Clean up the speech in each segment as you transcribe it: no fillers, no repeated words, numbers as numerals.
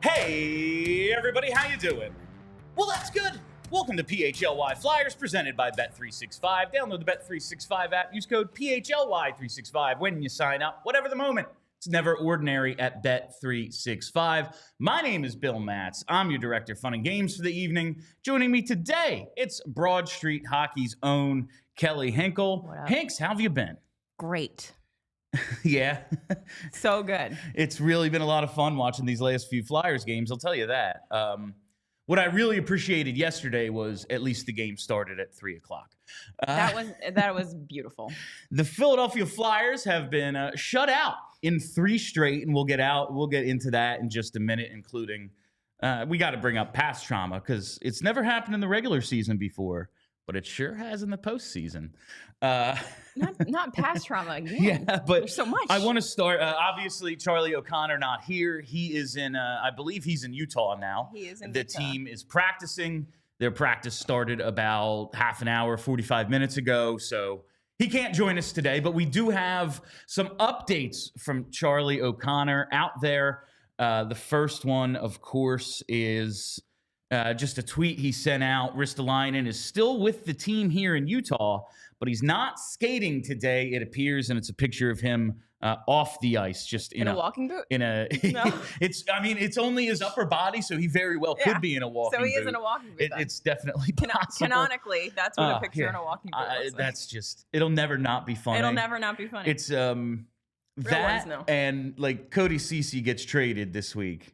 Hey, everybody, how you doing? Well, that's good. Welcome to PHLY Flyers, presented by Bet365. Download the Bet365 app. Use code PHLY365 when you sign up. Whatever the moment, it's never ordinary at Bet365. My name is Bill Matz. I'm your director of fun and games for the evening. Joining me today, it's Broad Street Hockey's own Kelly Hinkle. Hinks, how have you been? Great. Yeah. So good. It's really been a lot of fun watching these last few Flyers games, I'll tell you that. What I really appreciated yesterday was at least the game started at 3 o'clock. That was beautiful. The Philadelphia Flyers have been shut out in 3 straight, and we'll get into that in just a minute, including we got to bring up past trauma because it's never happened in the regular season before, but it sure has in the postseason. Not past trauma again. Yeah, but there's so much. I want to start. Obviously, Charlie O'Connor not here. He is in. I believe he's in Utah now. He is in the Utah. Team is practicing. Their practice started about half an hour, 45 minutes ago. So he can't join us today. But we do have some updates from Charlie O'Connor out there. The first one, of course, is just a tweet he sent out. Ristolainen is still with the team here in Utah, but he's not skating today, it appears, and it's a picture of him off the ice, just in a walking boot. No, it's only his upper body, so he very well could be in a walking boot. So he is in a walking boot. It's definitely possible. Canonically, that's what a picture in a walking boot looks like. That's just, it'll never not be funny. It'll never not be funny. It's that and like Cody Ceci gets traded this week,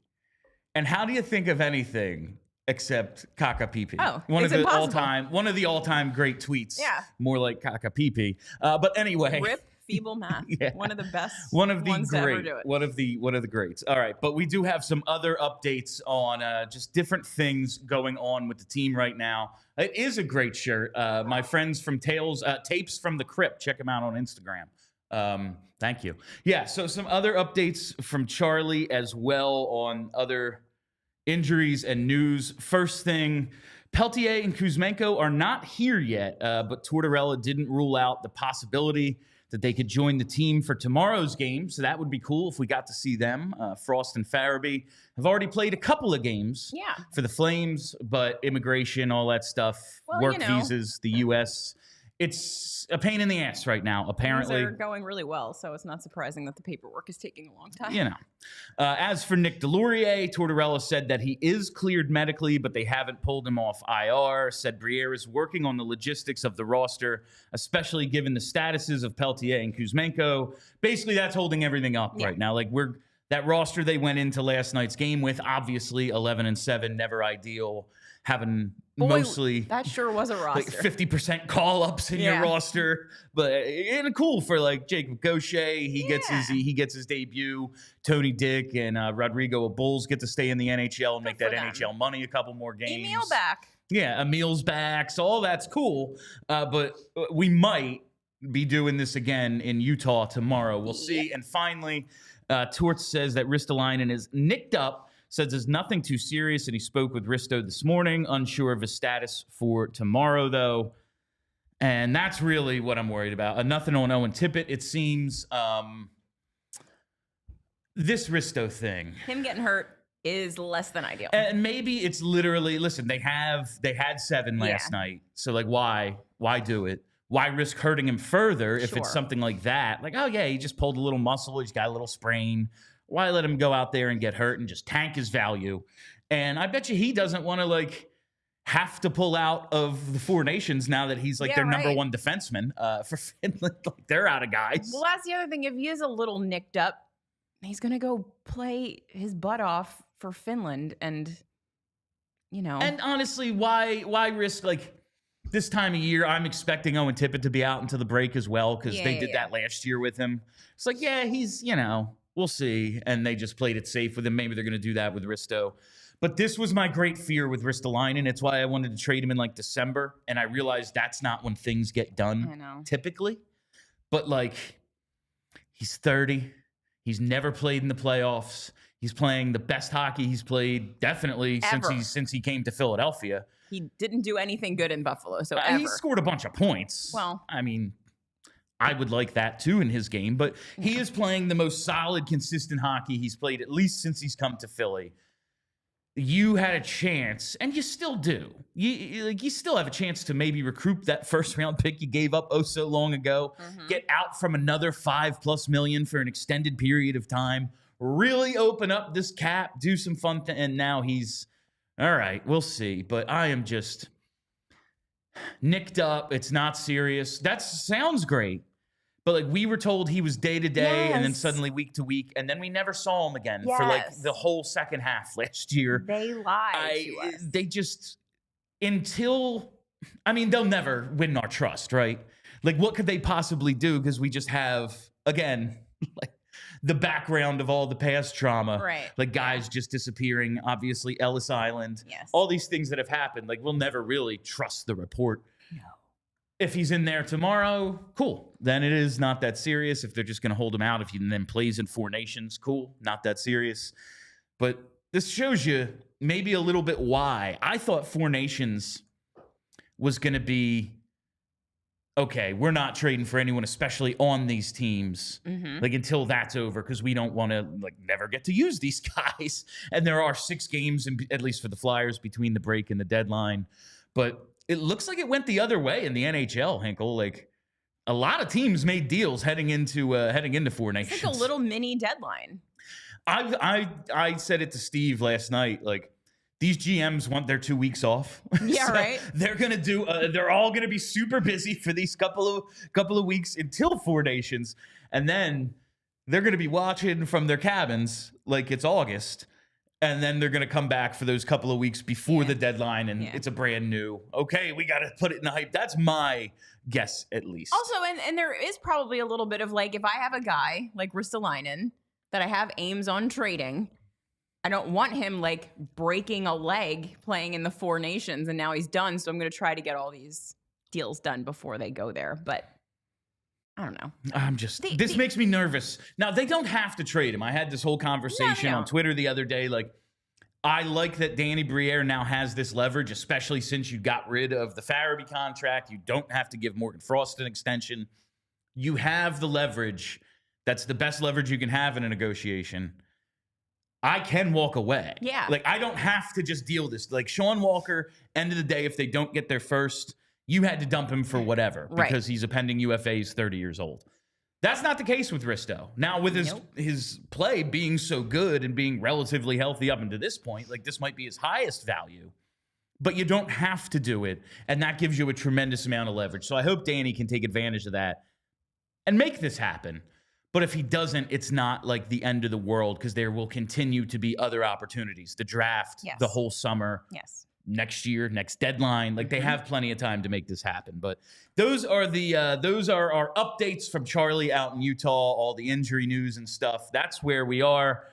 and how do you think of anything except Kaka Pipi? Oh, one of the impossible. all-time great tweets. Yeah. More like Kaka Pipi. But anyway. Rip Feeble Math. Yeah. One of the best ones to ever do it. One of the greats. All right, but we do have some other updates on just different things going on with the team right now. It is a great shirt. My friends from Tapes from the Crypt, check them out on Instagram. Thank you. Yeah, so some other updates from Charlie as well on other injuries and news. First thing, Pelletier and Kuzmeno are not here yet, but Tortorella didn't rule out the possibility that they could join the team for tomorrow's game, so that would be cool if we got to see them. Frost and Farabee have already played a couple of games for the Flames, but immigration, all that stuff, work visas, the U.S., it's a pain in the ass right now, apparently. They're going really well, so it's not surprising that the paperwork is taking a long time. You know. As for Nick Delorier, Tortorella said that he is cleared medically, but they haven't pulled him off IR. Said Briere is working on the logistics of the roster, especially given the statuses of Pelletier and Kuzmeno. Basically, that's holding everything up right now. Like that roster they went into last night's game with, obviously 11-7, never ideal. Having mostly that sure was a roster. Like 50% call-ups in your roster, but and cool for like Jacob Gaucher. He gets his debut. Tony Dick and Rodrigo Bulls get to stay in the NHL and make that NHL money a couple more games. Emil back. Yeah, Emil's back. So all that's cool. But we might be doing this again in Utah tomorrow. We'll see. And finally, Torts says that Ristolainen is nicked up. Says there's nothing too serious, and he spoke with Risto this morning, unsure of his status for tomorrow, though. And that's really what I'm worried about. Nothing on Owen Tippett, it seems. This Risto thing. Him getting hurt is less than ideal. And maybe it's literally, listen, they had 7 last night. So, like, why do it? Why risk hurting him further if it's something like that? Like, oh, yeah, he just pulled a little muscle. He's got a little sprain. Why let him go out there and get hurt and just tank his value? And I bet you he doesn't want to, like, have to pull out of the Four Nations now that he's, like, their number one defenseman for Finland. Like, they're out of guys. Well, that's the other thing. If he is a little nicked up, he's going to go play his butt off for Finland and, you know. And honestly, why risk, like, this time of year, I'm expecting Owen Tippett to be out until the break as well because they did that last year with him. It's like, yeah, he's, we'll see. And they just played it safe with him. Maybe they're going to do that with Risto. But this was my great fear with Ristolainen. It's why I wanted to trade him in like December. And I realized that's not when things get done typically. But like, he's 30. He's never played in the playoffs. He's playing the best hockey he's played definitely since he came to Philadelphia. He didn't do anything good in Buffalo, so he scored a bunch of points. Well, I mean, I would like that too in his game, but he is playing the most solid, consistent hockey he's played at least since he's come to Philly. You had a chance, and you still do. You still have a chance to maybe recoup that first-round pick you gave up so long ago, get out from another $5+ million for an extended period of time, really open up this cap, do some fun and now he's all right. We'll see, but I am just nicked up. It's not serious. That sounds great. But like we were told he was day to day and then suddenly week to week. And then we never saw him again for like the whole second half last year. They lied to us. They just, they'll never win our trust, right? Like what could they possibly do? Because we just have, again, like the background of all the past trauma. Right. Like guys just disappearing, obviously Ellis Island. Yes. All these things that have happened. Like we'll never really trust the report. No. If he's in there tomorrow, cool. Then it is not that serious. If they're just going to hold him out, if he then plays in Four Nations, cool. Not that serious. But this shows you maybe a little bit why. I thought Four Nations was going to be, okay, we're not trading for anyone, especially on these teams, like until that's over, because we don't want to like never get to use these guys. And there are 6 games, at least for the Flyers, between the break and the deadline. But it looks like it went the other way in the NHL, Hinkle. Like a lot of teams made deals heading into Four Nations. It's like a little mini deadline. I said it to Steve last night. Like these GMs want their 2 weeks off. Yeah, so right. They're gonna do. They're all gonna be super busy for these couple of weeks until Four Nations, and then they're gonna be watching from their cabins like it's August. And then they're going to come back for those couple of weeks before the deadline, and it's a brand new, okay, we got to put it in the hype. That's my guess, at least. Also, and there is probably a little bit of like, if I have a guy like Ristolainen that I have aims on trading, I don't want him like breaking a leg playing in the Four Nations, and now he's done. So I'm going to try to get all these deals done before they go there. But I don't know. This makes me nervous. Now, they don't have to trade him. I had this whole conversation on Twitter the other day. Like, I like that Danny Briere now has this leverage, especially since you got rid of the Farabee contract. You don't have to give Morgan Frost an extension. You have the leverage. That's the best leverage you can have in a negotiation. I can walk away. Yeah. Like, I don't have to just deal this. Like, Sean Walker, end of the day, if they don't get their first, you had to dump him for whatever because he's a pending UFA, he's 30 years old. That's not the case with Risto. Now, with his play being so good and being relatively healthy up until this point, like this might be his highest value, but you don't have to do it, and that gives you a tremendous amount of leverage. So I hope Danny can take advantage of that and make this happen. But if he doesn't, it's not like the end of the world because there will continue to be other opportunities. The draft, the whole summer. Yes. Next year, next deadline. Like they have plenty of time to make this happen. But those are our updates from Charlie out in Utah, all the injury news and stuff. That's where we are.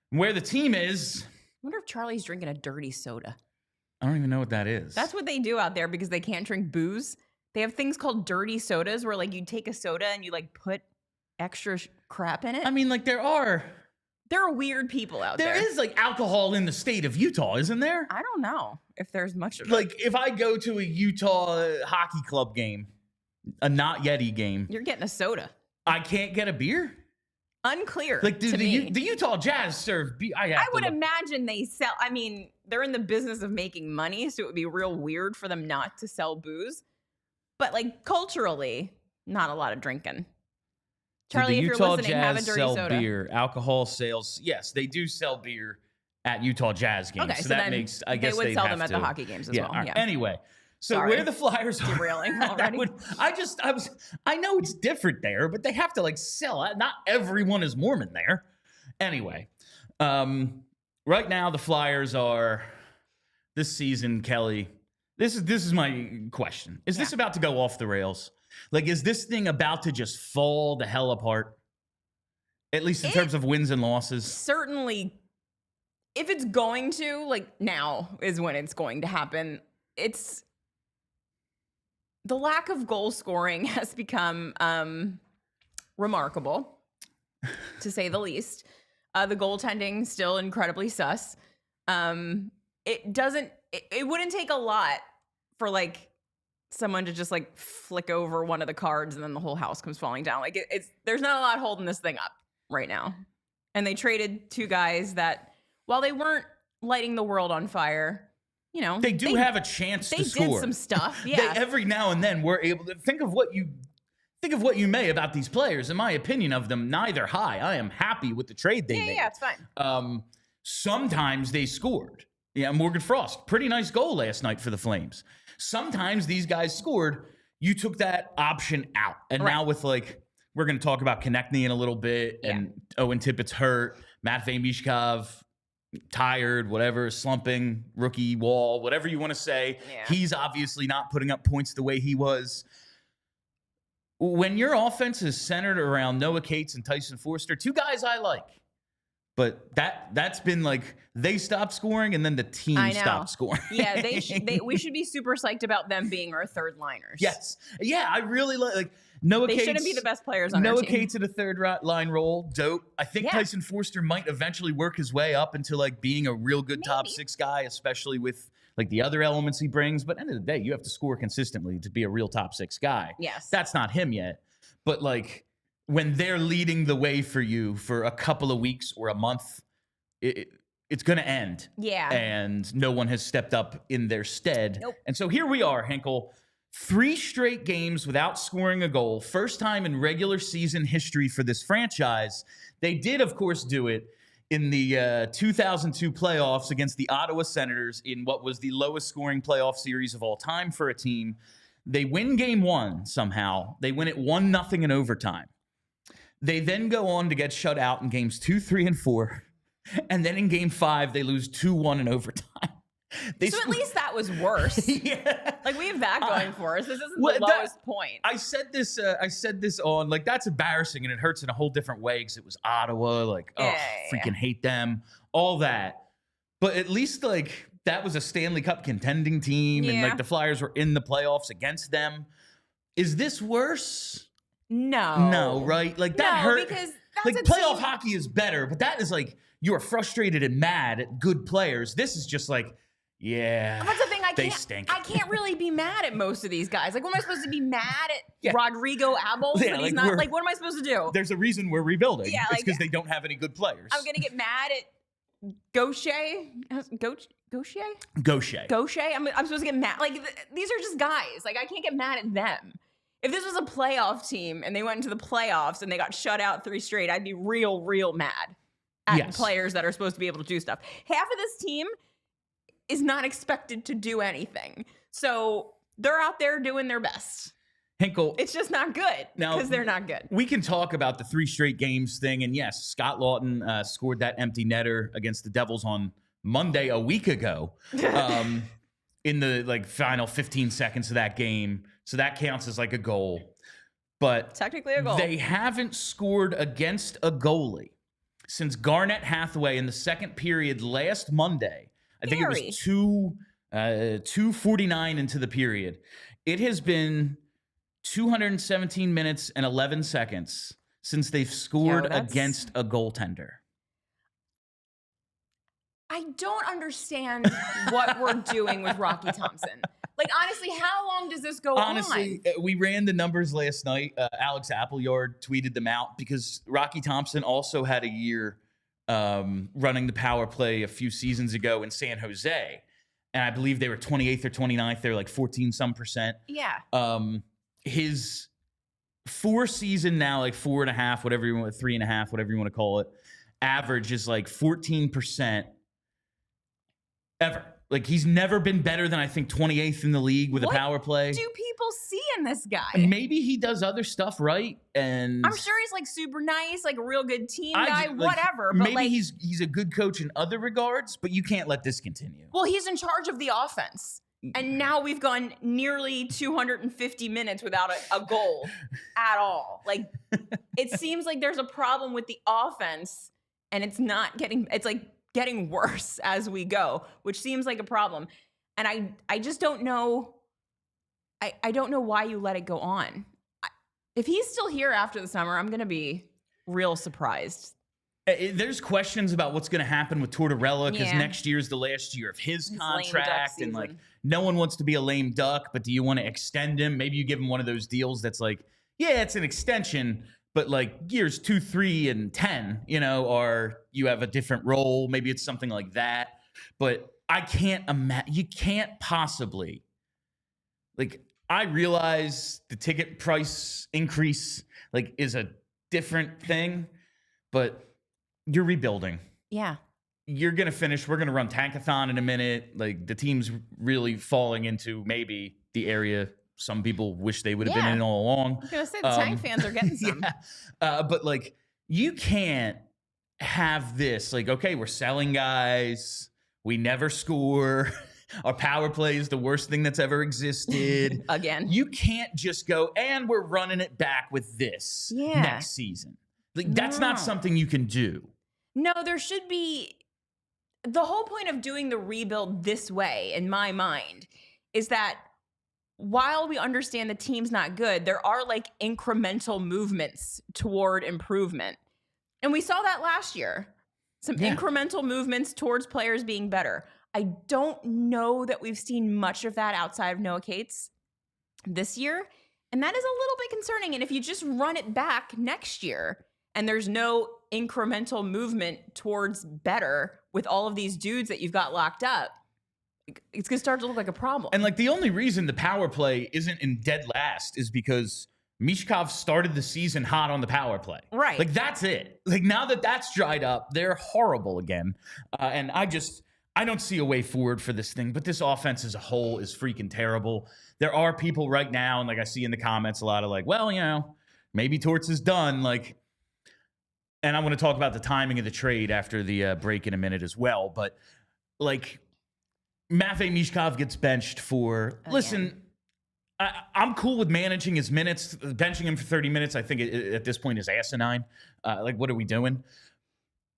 Where the team is. I wonder if Charlie's drinking a dirty soda. I don't even know what that is. That's what they do out there because they can't drink booze. They have things called dirty sodas where like you take a soda and you like put extra crap in it. I mean, like there are weird people out there. There is like alcohol in the state of Utah, isn't there? I don't know if there's much of it. Like if I go to a Utah hockey club game, a not Yeti game, you're getting a soda. I can't get a beer? Unclear. Like the Utah Jazz serve beer. I would imagine they sell. I mean, they're in the business of making money, so it would be real weird for them not to sell booze. But like culturally, not a lot of drinking. Charlie, if you're listening, have a dirty soda. Beer, alcohol sales. Yes, they do sell beer at Utah Jazz games. Okay, so that makes, I guess they would sell them at the hockey games as well. Right. Yeah. Anyway, so where the Flyers are derailing already. I know it's different there, but they have to like sell. Not everyone is Mormon there. Anyway, right now the Flyers are this season, Kelly. This is my question. Is this about to go off the rails? Like, is this thing about to just fall the hell apart? At least in terms of wins and losses. Certainly, if it's going to, like, now is when it's going to happen. It's the lack of goal scoring has become remarkable, to say the least. The goaltending still incredibly sus. It wouldn't take a lot for like someone to just like flick over one of the cards and then the whole house comes falling down. Like there's not a lot holding this thing up right now. And they traded two guys that, while they weren't lighting the world on fire, you know, they have a chance to score. They did some stuff. Yeah. Every now and then we're able to think of what you may about these players. In my opinion of them, neither high. I am happy with the trade they made. Yeah, it's fine. Sometimes they scored. Yeah, Morgan Frost, pretty nice goal last night for the Flames. Sometimes these guys scored. You took that option out. And now with like, we're going to talk about Konecny in a little bit. And Owen Tippett's hurt. Matvei Michkov, tired, whatever, slumping, rookie wall, whatever you want to say. Yeah. He's obviously not putting up points the way he was. When your offense is centered around Noah Cates and Tyson Foerster, two guys I like. But that's been like they stopped scoring and then the team stopped scoring. Yeah, we should be super psyched about them being our third liners. Yes. Yeah, I really like Noah Cates. They shouldn't be the best players on our team. Noah Cates at a third line role, dope. I think Tyson Foerster might eventually work his way up into like being a real good top six guy, especially with like the other elements he brings. But at the end of the day, you have to score consistently to be a real top six guy. Yes. That's not him yet. But like, when they're leading the way for you for a couple of weeks or a month, it's going to end. Yeah. And no one has stepped up in their stead. Nope. And so here we are, Henkel. 3 straight games without scoring a goal. First time in regular season history for this franchise. They did, of course, do it in the 2002 playoffs against the Ottawa Senators in what was the lowest scoring playoff series of all time for a team. They win game 1 somehow. They win it 1-0 in overtime. They then go on to get shut out in games 2, 3, and 4. And then in game 5, they lose 2-1 in overtime. So at least that was worse. Yeah. Like, we have that going for us. This isn't the lowest point. I said this on, like, that's embarrassing, and it hurts in a whole different way because it was Ottawa. Like, freaking hate them. All that. But at least, like, that was a Stanley Cup contending team, and, like, the Flyers were in the playoffs against them. Is this worse? No, right? Like that hurt. Because like playoff hockey is better, but that is like you are frustrated and mad at good players. This is just like, that's the thing. They stink. I can't really be mad at most of these guys. Like, what am I supposed to be mad at Rodrigo Abels? Yeah, he's not like. What am I supposed to do? There's a reason we're rebuilding. Yeah, it's because they don't have any good players. I'm gonna get mad at Gaucher. Gaucher. I'm supposed to get mad. Like these are just guys. Like I can't get mad at them. If this was a playoff team and they went into the playoffs and they got shut out 3 straight, I'd be real mad at players that are supposed to be able to do stuff. Half of this team is not expected to do anything. So they're out there doing their best. Henkel. It's just not good because they're not good. We can talk about the 3 straight games thing. And yes, Scott Lawton scored that empty netter against the Devils on Monday a week ago in the like final 15 seconds of that game. So that counts as like a goal. But technically a goal. They haven't scored against a goalie since Garnett Hathaway in the second period last Monday. I think it was 2:49 into the period. It has been 217 minutes and 11 seconds since they've scored against a goaltender. I don't understand what we're doing with Rocky Thompson. Like, honestly, how long does this go on? Honestly, we ran the numbers last night. Alex Appleyard tweeted them out because Rocky Thompson also had a year running the power play a few seasons ago in San Jose. And I believe they were 28th or 29th. They're like 14-some%. Yeah. His 4-season now, like 4.5, whatever you want, 3.5, whatever you want to call it, average is like 14% ever. Like, he's never been better than, I think, 28th in the league with a power play. What do people see in this guy? Maybe he does other stuff right, and I'm sure he's, like, super nice, like, a real good team guy, whatever. But maybe he's a good coach in other regards, but you can't let this continue. Well, he's in charge of the offense. And now we've gone nearly 250 minutes without a goal at all. Like, it seems like there's a problem with the offense, and it's like getting worse as we go, which seems like a problem. And I just don't know. I don't know why you let it go on. If he's still here after the summer, I'm going to be real surprised. There's questions about what's going to happen with Tortorella because next year's the last year of his contract, and like no one wants to be a lame duck, but do you want to extend him? Maybe you give him one of those deals that's like, yeah, it's an extension, but like years 2, 3, and 10, or you have a different role. Maybe it's something like that. But I can't imagine. You can't possibly. Like, I realize the ticket price increase is a different thing, but you're rebuilding. Yeah. You're going to finish. We're going to run Tankathon in a minute. Like, the team's really falling into maybe the area some people wish they would have been in all along. I was going to say, the Tank fans are getting some. But, like, you can't have this. Like, okay, we're selling guys. We never score. Our power play is the worst thing that's ever existed. Again. You can't just go, and we're running it back with this next season. Like, that's not something you can do. No, there should be. The whole point of doing the rebuild this way, in my mind, is that while we understand the team's not good, there are like incremental movements toward improvement. And we saw that last year. Some incremental movements towards players being better. I don't know that we've seen much of that outside of Noah Cates this year. And that is a little bit concerning. And if you just run it back next year and there's no incremental movement towards better with all of these dudes that you've got locked up, it's going to start to look like a problem. And like the only reason the power play isn't in dead last is because Michkov started the season hot on the power play. Right. Like, that's it. Like, now that that's dried up, they're horrible again. And I don't see a way forward for this thing, but this offense as a whole is freaking terrible. There are people right now, and like I see in the comments a lot of like, well, maybe Torts is done. Like, and I want to talk about the timing of the trade after the break in a minute as well. But like, Matvei Michkov gets benched for, listen, I'm cool with managing his minutes. Benching him for 30 minutes, I think at this point is asinine. Like, what are we doing?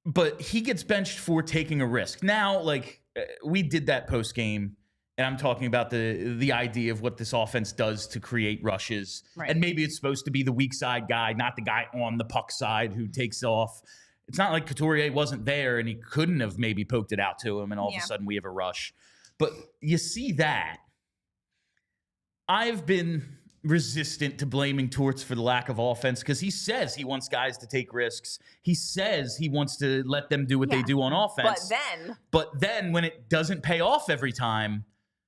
But he gets benched for taking a risk. Now, like, we did that post game, and I'm talking about the idea of what this offense does to create rushes. Right. And maybe it's supposed to be the weak side guy, not the guy on the puck side who takes off. It's not like Couturier wasn't there and he couldn't have maybe poked it out to him, and all of a sudden we have a rush. But you see that. I've been resistant to blaming Torts for the lack of offense because he says he wants guys to take risks. He says he wants to let them do what they do on offense. But then when it doesn't pay off every time,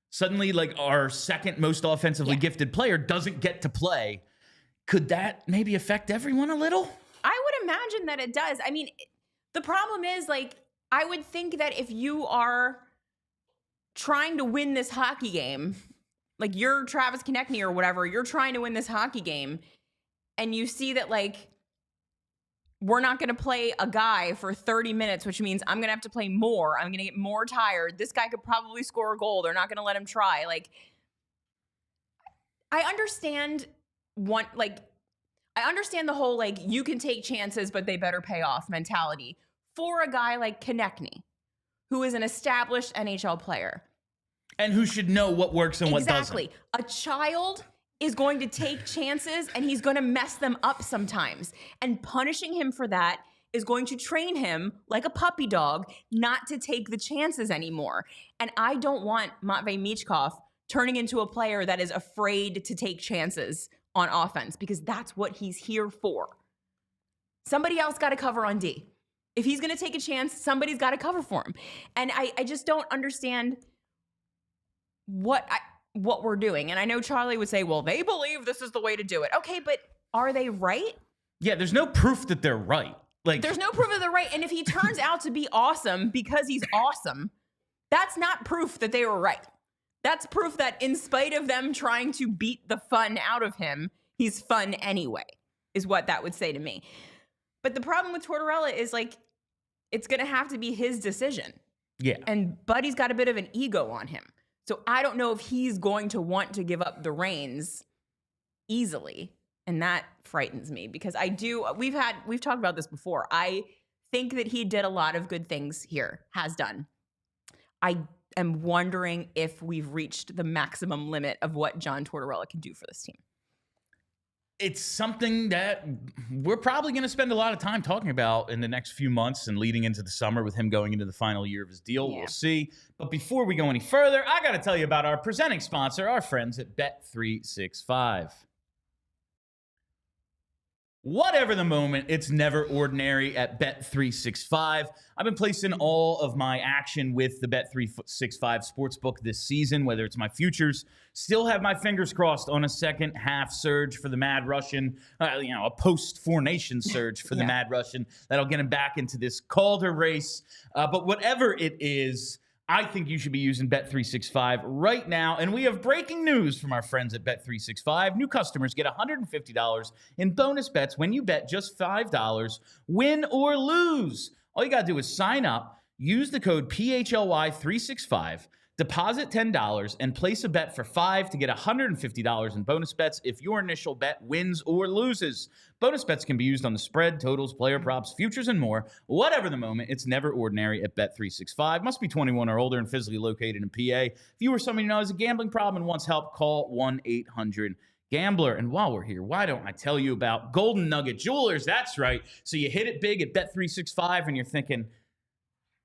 suddenly like our second most offensively gifted player doesn't get to play. Could that maybe affect everyone a little? I would imagine that it does. I mean, the problem is, like, I would think that if you are trying to win this hockey game, like you're Travis Konecny or whatever, you're trying to win this hockey game, and you see that, like, we're not going to play a guy for 30 minutes, which means I'm going to have to play more. I'm going to get more tired. This guy could probably score a goal. They're not going to let him try. Like, I understand I understand the whole, like, you can take chances, but they better pay off mentality for a guy like Konecny, who is an established NHL player. And who should know what works and what doesn't. Exactly. A child is going to take chances, and he's going to mess them up sometimes. And punishing him for that is going to train him, like a puppy dog, not to take the chances anymore. And I don't want Matvei Michkov turning into a player that is afraid to take chances on offense, because that's what he's here for. Somebody else got to cover on D. If he's going to take a chance, somebody's got to cover for him. And I just don't understand what we're doing. And I know Charlie would say, well, they believe this is the way to do it. Okay, but are they right? Yeah, there's no proof that they're right. Like, there's no proof that they're right. And if he turns out to be awesome because he's awesome, that's not proof that they were right. That's proof that in spite of them trying to beat the fun out of him, he's fun anyway, is what that would say to me. But the problem with Tortorella is, like, it's going to have to be his decision. Yeah. And Buddy's got a bit of an ego on him. So I don't know if he's going to want to give up the reins easily. And that frightens me because we've talked about this before. I think that he did a lot of good things here, has done. I am wondering if we've reached the maximum limit of what John Tortorella can do for this team. It's something that we're probably going to spend a lot of time talking about in the next few months and leading into the summer with him going into the final year of his deal. Yeah. We'll see. But before we go any further, I got to tell you about our presenting sponsor, our friends at Bet365. Whatever the moment, it's never ordinary at Bet365. I've been placing all of my action with the Bet365 sportsbook this season, whether it's my futures. Still have my fingers crossed on a second half surge for the Mad Russian, a post-Four Nations surge for the Mad Russian. That'll get him back into this Calder race. But whatever it is, I think you should be using Bet365 right now. And we have breaking news from our friends at Bet365. New customers get $150 in bonus bets when you bet just $5, win or lose. All you got to do is sign up, use the code PHLY365, deposit $10, and place a bet for $5 to get $150 in bonus bets if your initial bet wins or loses. Bonus bets can be used on the spread, totals, player props, futures, and more. Whatever the moment, it's never ordinary at Bet365. Must be 21 or older and physically located in PA. If you or someone you know has a gambling problem and wants help, call 1-800-GAMBLER. And while we're here, why don't I tell you about Golden Nugget Jewelers? That's right. So you hit it big at Bet365 and you're thinking,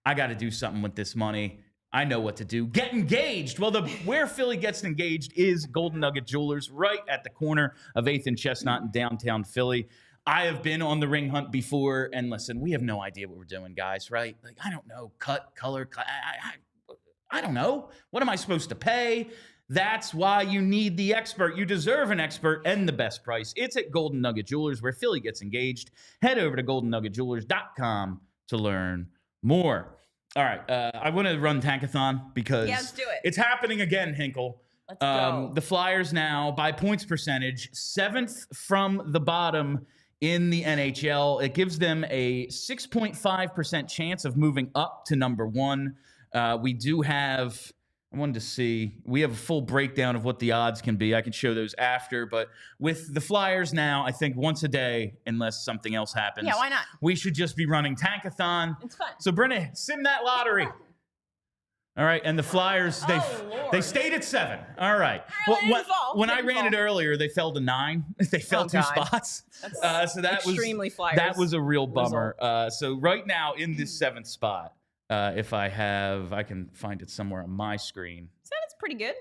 I got to do something with this money. I know what to do. Get engaged. Well, where Philly gets engaged is Golden Nugget Jewelers, right at the corner of 8th and Chestnut in downtown Philly. I have been on the ring hunt before, and listen, we have no idea what we're doing, guys, right? Like, I don't know, color, I don't know. What am I supposed to pay? That's why you need the expert. You deserve an expert and the best price. It's at Golden Nugget Jewelers, where Philly gets engaged. Head over to goldennuggetjewelers.com to learn more. All right, I want to run Tankathon because let's do it. It's happening again, Hinkle. Let's go. The Flyers now, by points percentage, 7th from the bottom in the NHL. It gives them a 6.5% chance of moving up to number 1. We do have... I wanted to see, we have a full breakdown of what the odds can be. I can show those after, but with the Flyers now, I think once a day, unless something else happens. Yeah, why not? We should just be running Tankathon. It's fun. So, Brenna, sim that lottery. All right, and the Flyers, they stayed at 7. All right. When I ran it earlier, they fell to 9. They fell 2 spots. So that extremely was Flyers. That was a real bummer. So right now in this 7th spot, if I can find it somewhere on my screen. So that's pretty good.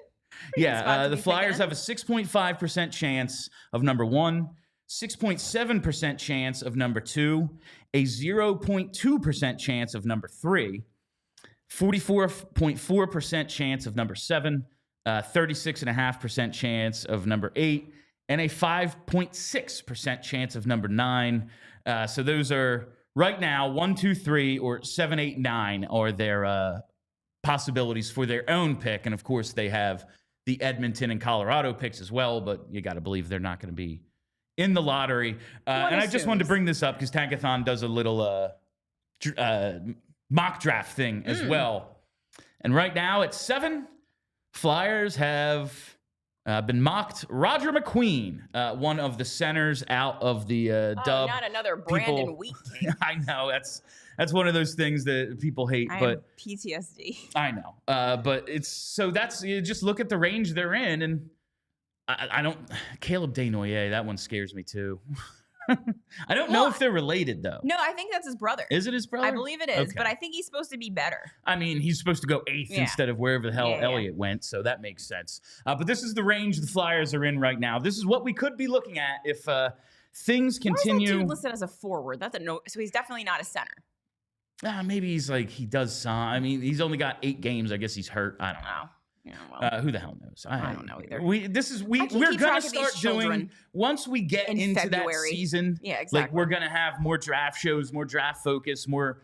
The Flyers have a 6.5% chance of number 1, 6.7% chance of number 2, a 0.2% chance of number 3, 44.4% chance of number 7, 36.5% chance of number 8, and a 5.6% chance of number 9. So those are... Right now, 1, 2, 3, or 7, 8, 9 are their possibilities for their own pick. And, of course, they have the Edmonton and Colorado picks as well, but you got to believe they're not going to be in the lottery. And I just wanted to bring this up because Tankathon does a little mock draft thing as well. And right now, at 7, Flyers have... been mocked. Roger McQueen, one of the centers out of the dub. Not another Brandon Wheat King. I know that's one of those things that people hate. I but have PTSD. I know. But you just look at the range they're in, and I don't. Caleb Desnoyers, that one scares me too. I don't know if they're related, though. No, I think that's his brother. Is it his brother? I believe it is, but I think he's supposed to be better. I mean, he's supposed to go 8th instead of wherever the hell Elliott went, so that makes sense. But this is the range the Flyers are in right now. This is what we could be looking at if things continue. Why is that dude listed as a forward? That's so he's definitely not a center. Maybe he does some. I mean, he's only got 8 games. I guess he's hurt. I don't know. Yeah, well, who the hell knows? I don't know either. We're going to start doing, once we get into February. That season, exactly. Like we're going to have more draft shows, more draft focus, more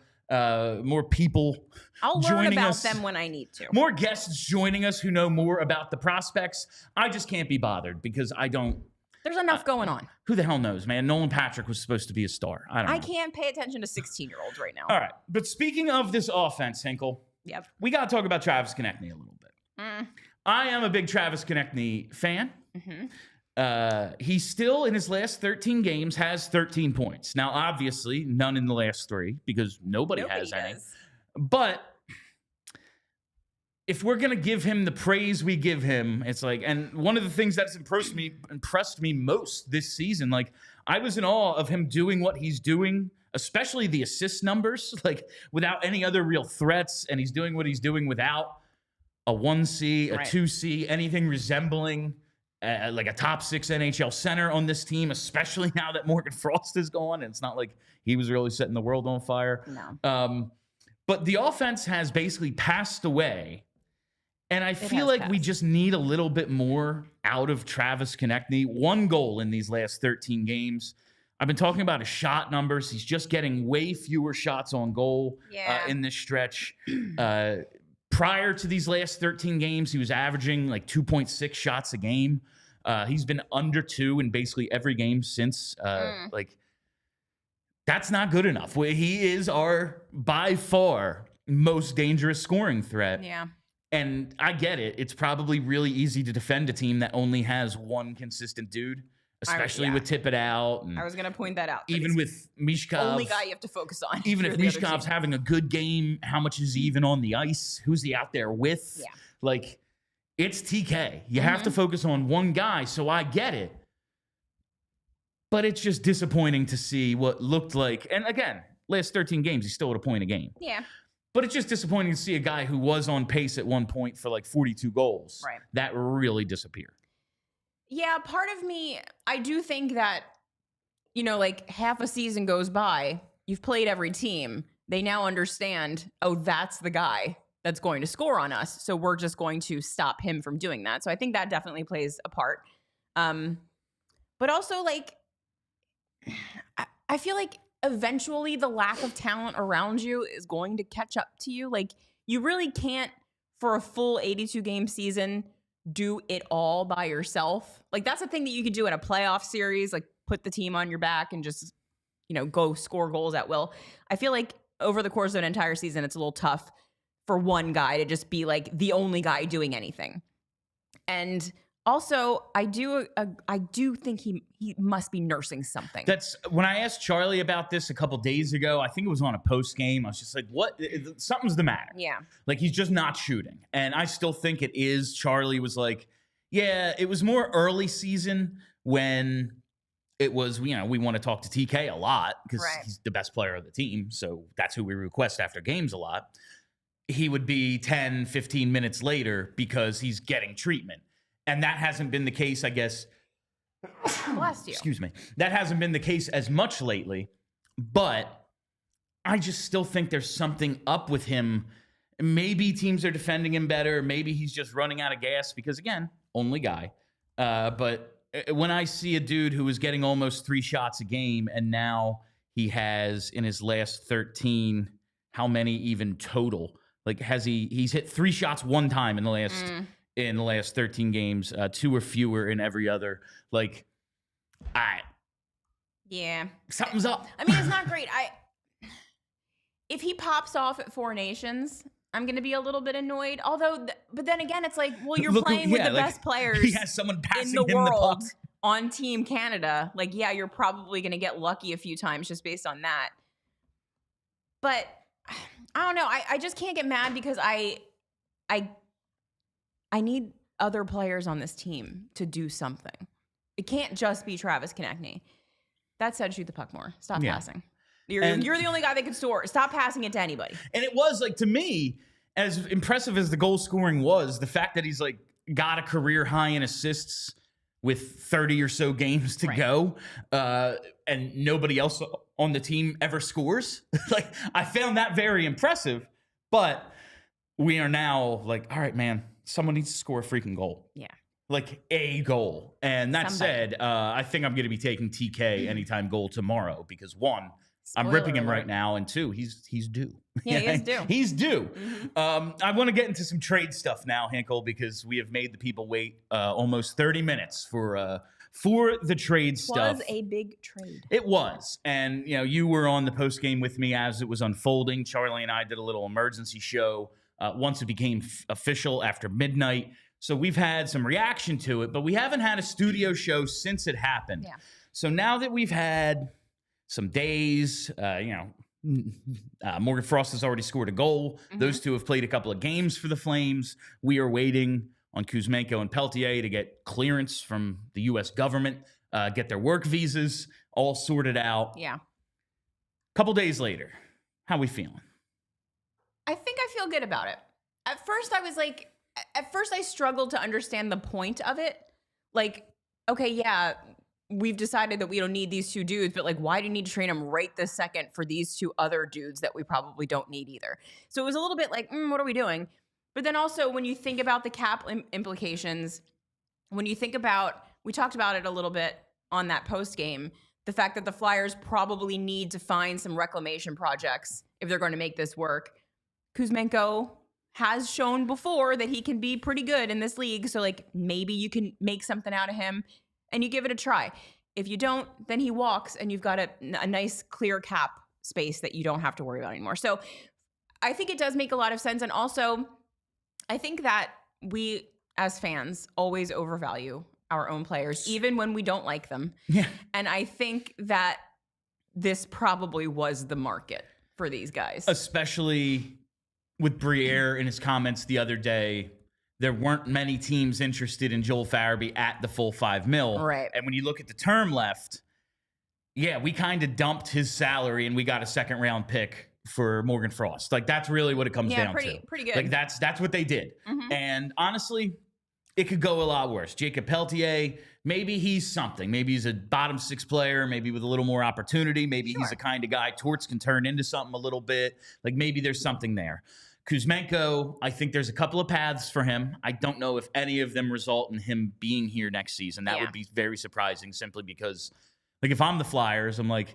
people I'll learn about them when I need to. More guests joining us who know more about the prospects. I just can't be bothered because I don't. There's enough going on. Who the hell knows, man? Nolan Patrick was supposed to be a star. I don't know. I can't pay attention to 16-year-olds right now. All right. But speaking of this offense, Hinkle, yep, we got to talk about Travis Konecny a little bit. I am a big Travis Konecny fan. Mm-hmm. He still, in his last 13 games, has 13 points. Now, obviously, none in the last 3 because nobody has any. But if we're going to give him the praise we give him, it's like, and one of the things that's impressed me most this season, like, I was in awe of him doing what he's doing, especially the assist numbers, like, without any other real threats, and he's doing what he's doing without a 1C, a 2C, anything resembling like a top 6 NHL center on this team, especially now that Morgan Frost is gone. And it's not like he was really setting the world on fire. No. But the offense has basically passed away. And I feel like we just need a little bit more out of Travis Konecny. 1 goal in these last 13 games. I've been talking about his shot numbers. He's just getting way fewer shots on goal in this stretch. Prior to these last 13 games, he was averaging like 2.6 shots a game. He's been under 2 in basically every game since. Like, that's not good enough. He is our, by far, most dangerous scoring threat. Yeah. And I get it. It's probably really easy to defend a team that only has one consistent dude, especially with Tippett out. And I was going to point that out. Even with Michkov. Only guy you have to focus on. Even if Michkov's having a good game, how much is he even on the ice? Who's he out there with? Yeah. Like, it's TK. You have to focus on one guy, so I get it. But it's just disappointing to see what looked like. And again, last 13 games, he's still at a point a game. Yeah. But it's just disappointing to see a guy who was on pace at one point for like 42 goals. Right. That really disappeared. Yeah, part of me, I do think that, you know, like half a season goes by, you've played every team. They now understand, oh, that's the guy that's going to score on us. So we're just going to stop him from doing that. So I think that definitely plays a part. But also, like, I feel like eventually the lack of talent around you is going to catch up to you. Like, you really can't, for a full 82 game season, do it all by yourself. Like, that's a thing that you could do in a playoff series, like put the team on your back and just, you know, go score goals at will. I feel like over the course of an entire season, it's a little tough for one guy to just be like the only guy doing anything. And also, I do think he must be nursing something. That's when I asked Charlie about this a couple days ago. I think it was on a post game. I was just like, "What? Something's the matter." Yeah, like he's just not shooting, and I still think it is. Charlie was like, "Yeah, it was more early season when it was. You know, we want to talk to TK a lot because he's the best player of the team, so that's who we request after games a lot. He would be 10, 15 minutes later because he's getting treatment." And that hasn't been the case, I guess. Bless you. Excuse me. That hasn't been the case as much lately. But I just still think there's something up with him. Maybe teams are defending him better. Maybe he's just running out of gas because, again, only guy. But when I see a dude who was getting almost 3 shots a game and now he has, in his last 13, how many even total? Like, he's hit 3 shots one time in the last... in the last 13 games, 2 or fewer in every other. Like, something's up. I mean, it's not great. If he pops off at 4 Nations, I'm going to be a little bit annoyed. Although, but then again, it's like, well, you're playing with the best players he has someone passing in the him world the puck. On Team Canada. Like, yeah, you're probably going to get lucky a few times just based on that. But I don't know. I just can't get mad because I need other players on this team to do something. It can't just be Travis Konecny. That said, shoot the puck more. Stop passing. You're the only guy that can score. Stop passing it to anybody. And it was, like, to me, as impressive as the goal scoring was, the fact that he's, like, got a career high in assists with 30 or so games to go, and nobody else on the team ever scores. Like, I found that very impressive. But we are now like, all right, man, someone needs to score a freaking goal. Yeah. Like a goal. And that said, I think I'm going to be taking TK anytime goal tomorrow because 1, I'm ripping him right now, and 2, he's due. Yeah, he is due. He's due. I want to get into some trade stuff now, Hinkle, because we have made the people wait almost 30 minutes for the trade stuff. It was a big trade. It was. And, you know, you were on the post game with me as it was unfolding. Charlie and I did a little emergency show once it became official after midnight. So we've had some reaction to it, but we haven't had a studio show since it happened. Yeah. So now that we've had some days, Morgan Frost has already scored a goal. Those two have played a couple of games for the Flames. We are waiting on Kuzmeno and Pelletier to get clearance from the U.S. government, get their work visas all sorted out. Yeah. Couple days later, how we feeling? I think I feel good about it. At first I struggled to understand the point of it. Like, okay, yeah, we've decided that we don't need these two dudes, but like, why do you need to train them right this second for these two other dudes that we probably don't need either? So it was a little bit like, what are we doing? But then also when you think about the cap implications, when you think about, we talked about it a little bit on that post game, the fact that the Flyers probably need to find some reclamation projects if they're going to make this work. Kuzmeno has shown before that he can be pretty good in this league. So like maybe you can make something out of him and you give it a try. If you don't, then he walks and you've got a nice clear cap space that you don't have to worry about anymore. So I think it does make a lot of sense. And also I think that we as fans always overvalue our own players, even when we don't like them. Yeah. And I think that this probably was the market for these guys. Especially with Briere in his comments the other day, there weren't many teams interested in Joel Farabee at the full $5 million. Right. And when you look at the term left, yeah, we kind of dumped his salary and we got a second round pick for Morgan Frost. Like that's really what it comes down to. Pretty good. Like that's what they did. And honestly, it could go a lot worse. Jacob Pelletier, maybe he's something. Maybe he's a bottom six player, maybe with a little more opportunity. Maybe he's the kind of guy Torts can turn into something a little bit. Like maybe there's something there. Kuzmeno, I think there's a couple of paths for him. I don't know if any of them result in him being here next season. That would be very surprising simply because, like, if I'm the Flyers, I'm like,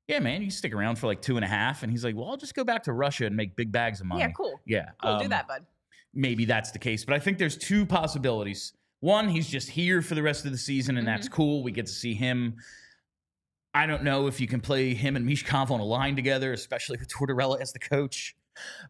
yeah, man, you can stick around for like 2.5. And he's like, well, I'll just go back to Russia and make big bags of money. Yeah, cool. Yeah. Cool, do that, bud. Maybe that's the case. But I think there's two possibilities. One, he's just here for the rest of the season, and that's cool. We get to see him. I don't know if you can play him and Michkov on a line together, especially with Tortorella as the coach.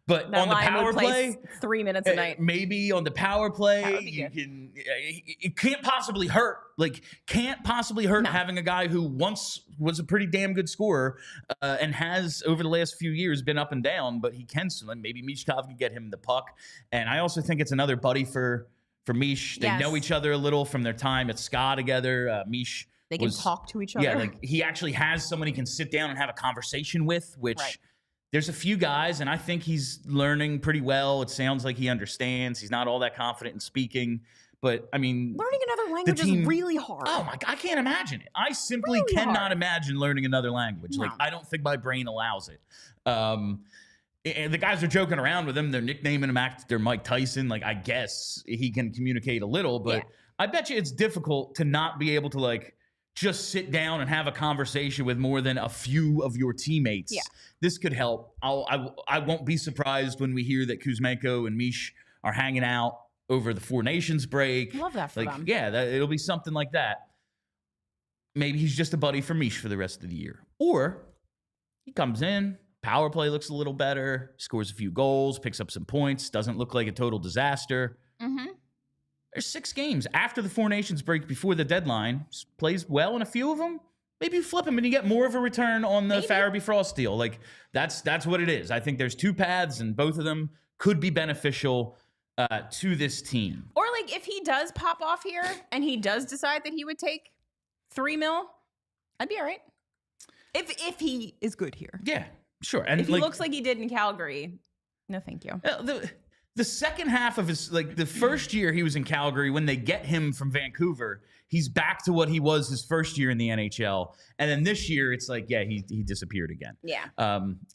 But that on the power play, 3 minutes a night. Maybe on the power play, you can. It can't possibly hurt. Like, can't possibly hurt having a guy who once was a pretty damn good scorer and has over the last few years been up and down. But he can swim. Maybe Michkov can get him the puck. And I also think it's another buddy for Mish. They know each other a little from their time at SKA together. Mish. They can talk to each other. Yeah, like he actually has someone he can sit down and have a conversation with, which there's a few guys, and I think he's learning pretty well. It sounds like he understands. He's not all that confident in speaking. But, I mean... learning another language is really hard. Oh, my God. I can't imagine it. I simply cannot imagine learning another language. No. Like, I don't think my brain allows it. And the guys are joking around with him. They're nicknaming him after Mike Tyson. Like, I guess he can communicate a little. But I bet you it's difficult to not be able to, like... just sit down and have a conversation with more than a few of your teammates. Yeah. This could help. I won't be surprised when we hear that Kuzmeno and Mish are hanging out over the Four Nations break. Love that for them. Yeah, it'll be something like that. Maybe he's just a buddy for Mish for the rest of the year. Or he comes in, power play looks a little better, scores a few goals, picks up some points, doesn't look like a total disaster. There's 6 games after the Four Nations break before the deadline. Plays well in a few of them. Maybe you flip him and you get more of a return on the Farabee Frost deal. Like that's what it is. I think there's 2 paths, and both of them could be beneficial to this team. Or like if he does pop off here and he does decide that he would take $3 million, I'd be all right. If he is good here. Yeah, sure. And if he looks like he did in Calgary, no, thank you. The second half of his, like the first year he was in Calgary, when they get him from Vancouver, he's back to what he was his first year in the NHL. And then this year, it's like, yeah, he disappeared again. Yeah.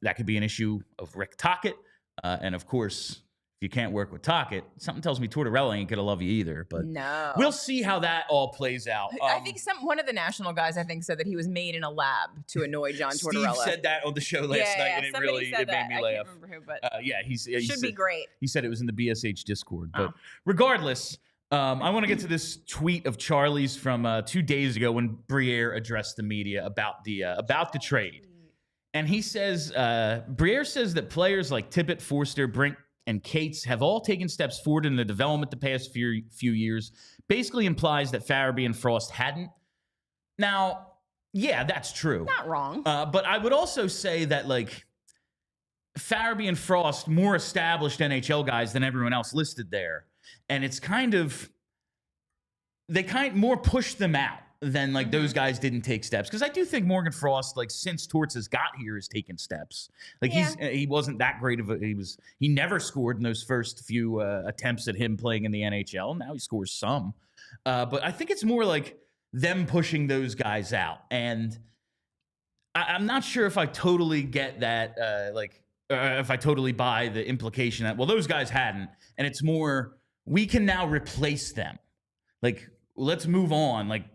That could be an issue of Rick Tocchet. And of course, if you can't work with Tocchet, something tells me Tortorella ain't going to love you either. But no, we'll see how that all plays out. I think one of the national guys, said that he was made in a lab to annoy John Tortorella. Steve said that on the show last night, and it made me laugh. I can't remember who, but he should be great. He said it was in the BSH Discord. But regardless, I want to get to this tweet of Charlie's from 2 days ago when Briere addressed the media about the trade. And he says, Briere says that players like Tippett, Foerster, Brink, and Cates have all taken steps forward in the development the past few years basically implies that Farabee and Frost hadn't. Now, yeah, that's true. Not wrong. But I would also say that, like, Farabee and Frost, more established NHL guys than everyone else listed there. And it's kind of, more push them out than, like, those guys didn't take steps. Because I do think Morgan Frost, like, since Torts has got here, has taken steps. Like, he wasn't that great of a, he never scored in those first few attempts at him playing in the NHL. Now he scores some. But I think it's more like them pushing those guys out. And I'm not sure if I totally get that, if I totally buy the implication that, well, those guys hadn't. And it's more, we can now replace them. Like, let's move on. Like,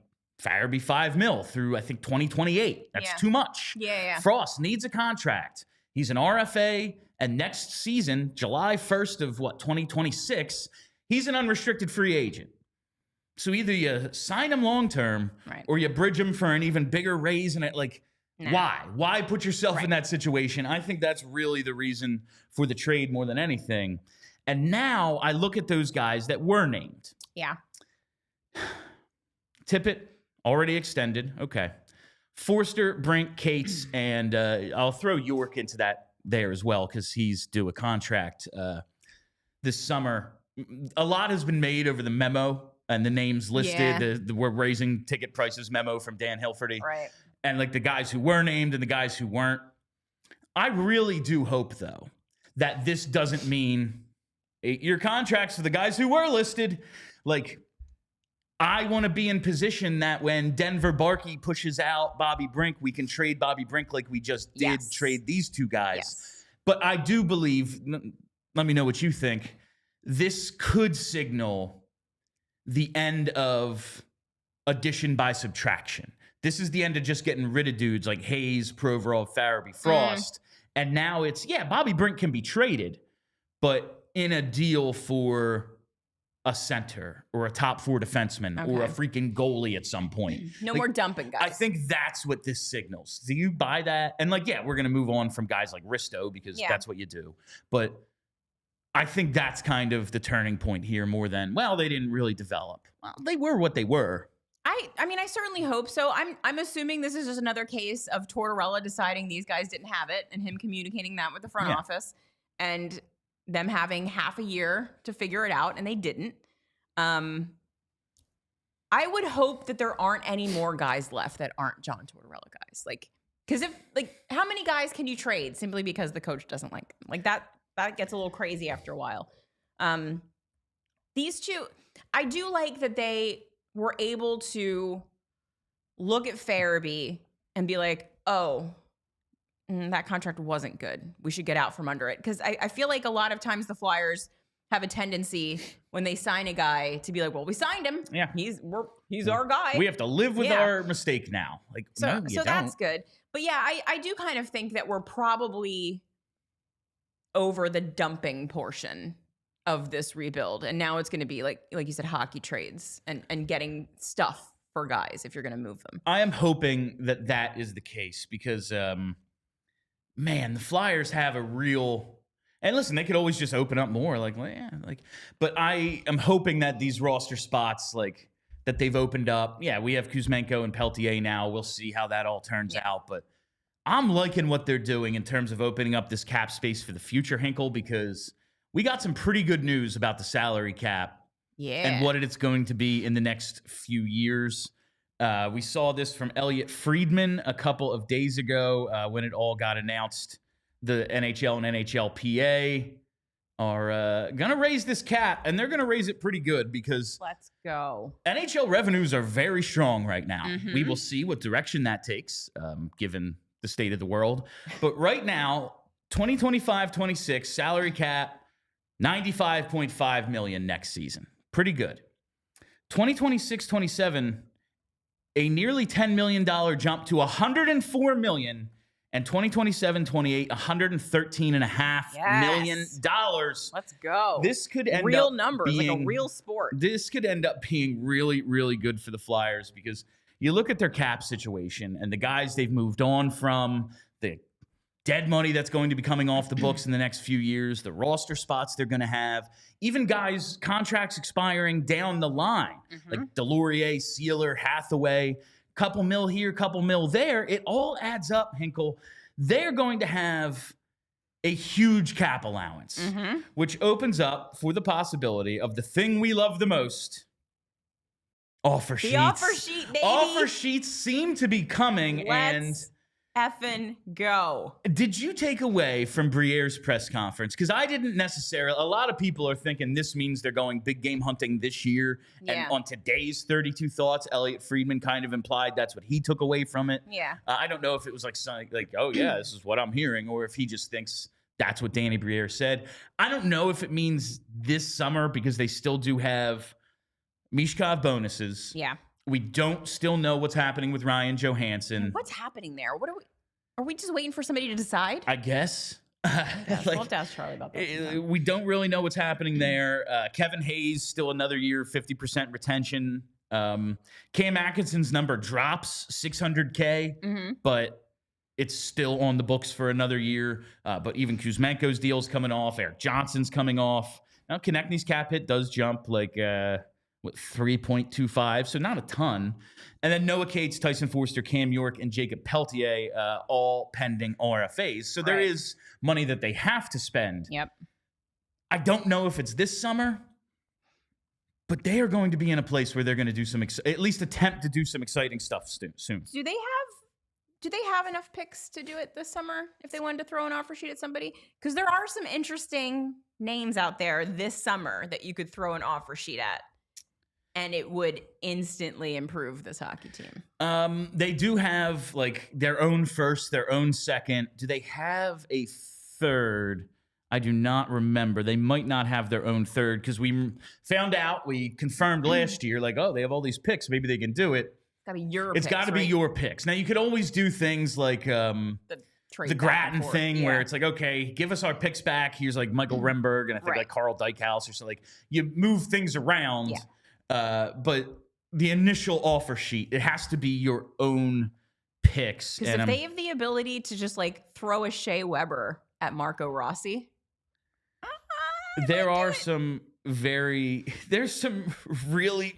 Farabee $5 million through, I think, 2028. That's too much. Yeah. Frost needs a contract. He's an RFA. And next season, July 1st of 2026, he's an unrestricted free agent. So either you sign him long-term or you bridge him for an even bigger raise. And why put yourself in that situation? I think that's really the reason for the trade more than anything. And now I look at those guys that were named. Yeah. Tippett, already extended. Okay. Foerster, Brink, Cates, and I'll throw York into that there as well because he's due a contract this summer. A lot has been made over the memo and the names listed. The we're raising ticket prices memo from Dan Hilferty. Right. And like the guys who were named and the guys who weren't. I really do hope, though, that this doesn't mean 8-year contracts for the guys who were listed. Like, I want to be in position that when Denver Barkey pushes out Bobby Brink, we can trade Bobby Brink like we just did trade these two guys. Yes. But I do believe, let me know what you think, this could signal the end of addition by subtraction. This is the end of just getting rid of dudes like Hayes, Provorov, Farabee, Frost. And now it's, Bobby Brink can be traded, but in a deal for a center or a top 4 defenseman or a freaking goalie at some point. No more dumping guys. I think that's what this signals. Do you buy that? And like, we're going to move on from guys like Risto because that's what you do. But I think that's kind of the turning point here more than, well, they didn't really develop. Well, they were what they were. I mean, I certainly hope so. I'm assuming this is just another case of Tortorella deciding these guys didn't have it and him communicating that with the front office and them having half a year to figure it out, and they didn't. I would hope that there aren't any more guys left that aren't John Tortorella guys. Like, because how many guys can you trade simply because the coach doesn't like them? Like that gets a little crazy after a while. These two, I do like that they were able to look at Farabee and be like, oh, that contract wasn't good. We should get out from under it. Because I feel like a lot of times the Flyers have a tendency when they sign a guy to be like, well, we signed him. Yeah. He's our guy. We have to live with our mistake now. Like, so that's good. But yeah, I do kind of think that we're probably over the dumping portion of this rebuild. And now it's going to be like you said, hockey trades and getting stuff for guys if you're going to move them. I am hoping that is the case because, man, the Flyers have a real, and listen, they could always just open up more. But I am hoping that these roster spots, like that they've opened up. Yeah, we have Kuzmenko and Pelletier now. We'll see how that all turns out. But I'm liking what they're doing in terms of opening up this cap space for the future, Hinkle, because we got some pretty good news about the salary cap and what it's going to be in the next few years. We saw this from Elliot Friedman a couple of days ago when it all got announced. The NHL and NHLPA are going to raise this cap, and they're going to raise it pretty good because let's go. NHL revenues are very strong right now. We will see what direction that takes given the state of the world. But right now, 2025-26 salary cap, $95.5 million next season. Pretty good. 2026-27, a nearly $10 million jump to $104 million. And 2027-28, $113.5 million. Let's go. This could end real up numbers, being, like a real sport. This could end up being really, really good for the Flyers because you look at their cap situation and the guys they've moved on from, the dead money that's going to be coming off the books in the next few years, the roster spots they're going to have, even guys' contracts expiring down the line, like Delorier, Sealer, Hathaway, couple mil here, couple mil there. It all adds up, Hinkle. They're going to have a huge cap allowance, which opens up for the possibility of the thing we love the most, offer sheets. The offer sheet, baby. Offer sheets seem to be coming. Let's effing go. Did you take away from Briere's press conference? Because I didn't necessarily. A lot of people are thinking this means they're going big game hunting this year. Yeah. And on today's 32 Thoughts, Elliot Friedman kind of implied that's what he took away from it. Yeah. I don't know if it was like something like, oh, yeah, this is what I'm hearing, or if he just thinks that's what Danny Briere said. I don't know if it means this summer because they still do have Michkov bonuses. Yeah. We don't still know what's happening with Ryan Johansson. What's happening there? What are we just waiting for somebody to decide? I guess. Yes, we'll have to ask Charlie about that. We don't really know what's happening there. Kevin Hayes, still another year, 50% retention. Cam Atkinson's number drops $600K, but it's still on the books for another year. But even Kuzmenko's deal's coming off. Eric Johnson's coming off. Now, Konecny's cap hit does jump like 3.25, so not a ton. And then Noah Cates, Tyson Foerster, Cam York, and Jacob Pelletier, all pending RFAs. So there is money that they have to spend. Yep. I don't know if it's this summer, but they are going to be in a place where they're going to do some, at least attempt to do some exciting stuff soon. Do they have enough picks to do it this summer if they wanted to throw an offer sheet at somebody? Because there are some interesting names out there this summer that you could throw an offer sheet at, and it would instantly improve this hockey team. They do have like their own first, their own second. Do they have a third? I do not remember. They might not have their own third because we found out, we confirmed last year, like, oh, they have all these picks. Maybe they can do it. It's got to be your picks. Now, you could always do things like the Grattan thing where it's like, okay, give us our picks back. Here's like Michael Remberg and I think like Carl Dykhouse or something. Like, you move things around. Yeah. But the initial offer sheet, it has to be your own picks. Because if they have the ability to just like throw a Shea Weber at Marco Rossi, there's some really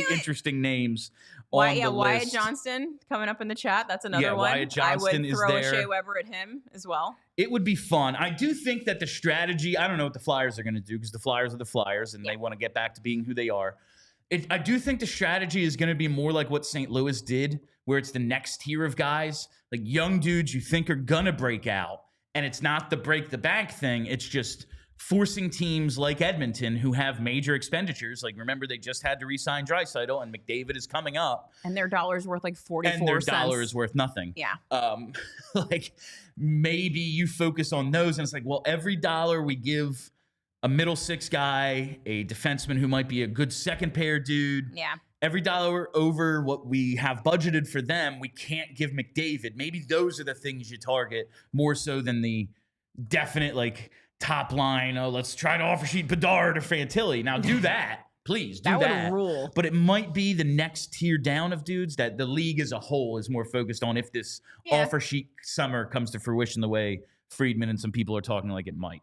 interesting names on the list. Wyatt Johnston coming up in the chat. That's another one. Wyatt Johnston is there. I would throw a Shea Weber at him as well. It would be fun. I do think that the strategy, I don't know what the Flyers are going to do because the Flyers are the Flyers and they want to get back to being who they are. I do think the strategy is going to be more like what St. Louis did, where it's the next tier of guys, like young dudes you think are going to break out. And it's not the break the bank thing. It's just forcing teams like Edmonton who have major expenditures. Like, remember, they just had to re-sign Draisaitl and McDavid is coming up. And their dollar's worth like 44 cents. And their dollar is worth nothing. Yeah. Like, maybe you focus on those and it's like, well, every dollar we give a middle six guy, a defenseman who might be a good second pair dude. Yeah. Every dollar over what we have budgeted for them, we can't give McDavid. Maybe those are the things you target more so than the definite, like, top line. Oh, let's try to offer sheet Bedard or Fantilli. Now do that. Please do that. That would rule. But it might be the next tier down of dudes that the league as a whole is more focused on if this offer sheet summer comes to fruition the way Friedman and some people are talking like it might.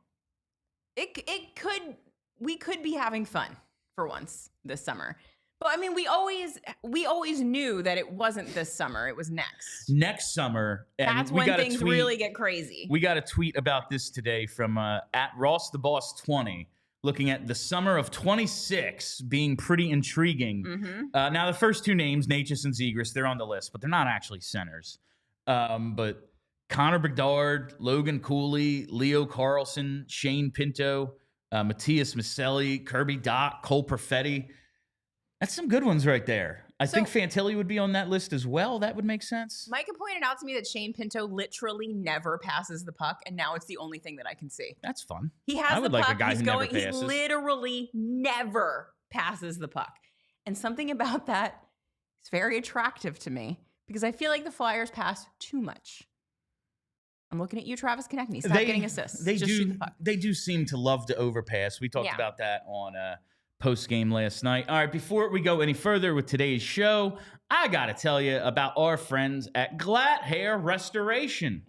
We could be having fun for once this summer. But I mean, we always knew that it wasn't this summer. It was next summer. And that's when things really get crazy. We got a tweet about this today from at Ross the Boss 20, looking at the summer of 26 being pretty intriguing. Now, the first two names, Natchez and Zegras, they're on the list, but they're not actually centers. But Connor Bedard, Logan Cooley, Leo Carlson, Shane Pinto, Matthias Maselli, Kirby Dach, Cole Perfetti. That's some good ones right there. I think Fantilli would be on that list as well. That would make sense. Micah pointed out to me that Shane Pinto literally never passes the puck, and now it's the only thing that I can see. That's fun. He has I would the puck. like a guy who never passes. He literally never passes the puck. And something about that is very attractive to me because I feel like the Flyers pass too much. I'm looking at you, Travis Konecny. Stop getting assists. Shoot the puck. They do seem to love to overpass. We talked about that on post-game last night. All right, before we go any further with today's show, I got to tell you about our friends at Glatt Hair Restoration.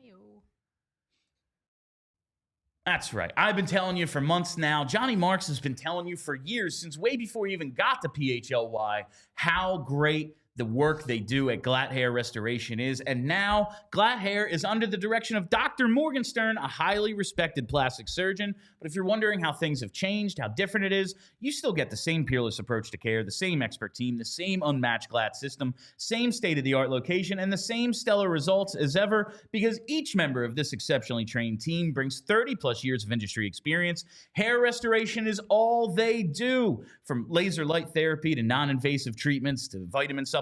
That's right. I've been telling you for months now. Johnny Marks has been telling you for years, since way before he even got to PHLY, how great the work they do at Glatt Hair Restoration is. And now Glatt Hair is under the direction of Dr. Morgenstern, a highly respected plastic surgeon. But if you're wondering how things have changed, how different it is, you still get the same peerless approach to care, the same expert team, the same unmatched Glatt system, same state-of-the-art location, and the same stellar results as ever, because each member of this exceptionally trained team brings 30 plus years of industry experience. Hair restoration is all they do. From laser light therapy to non-invasive treatments to vitamin supplementation,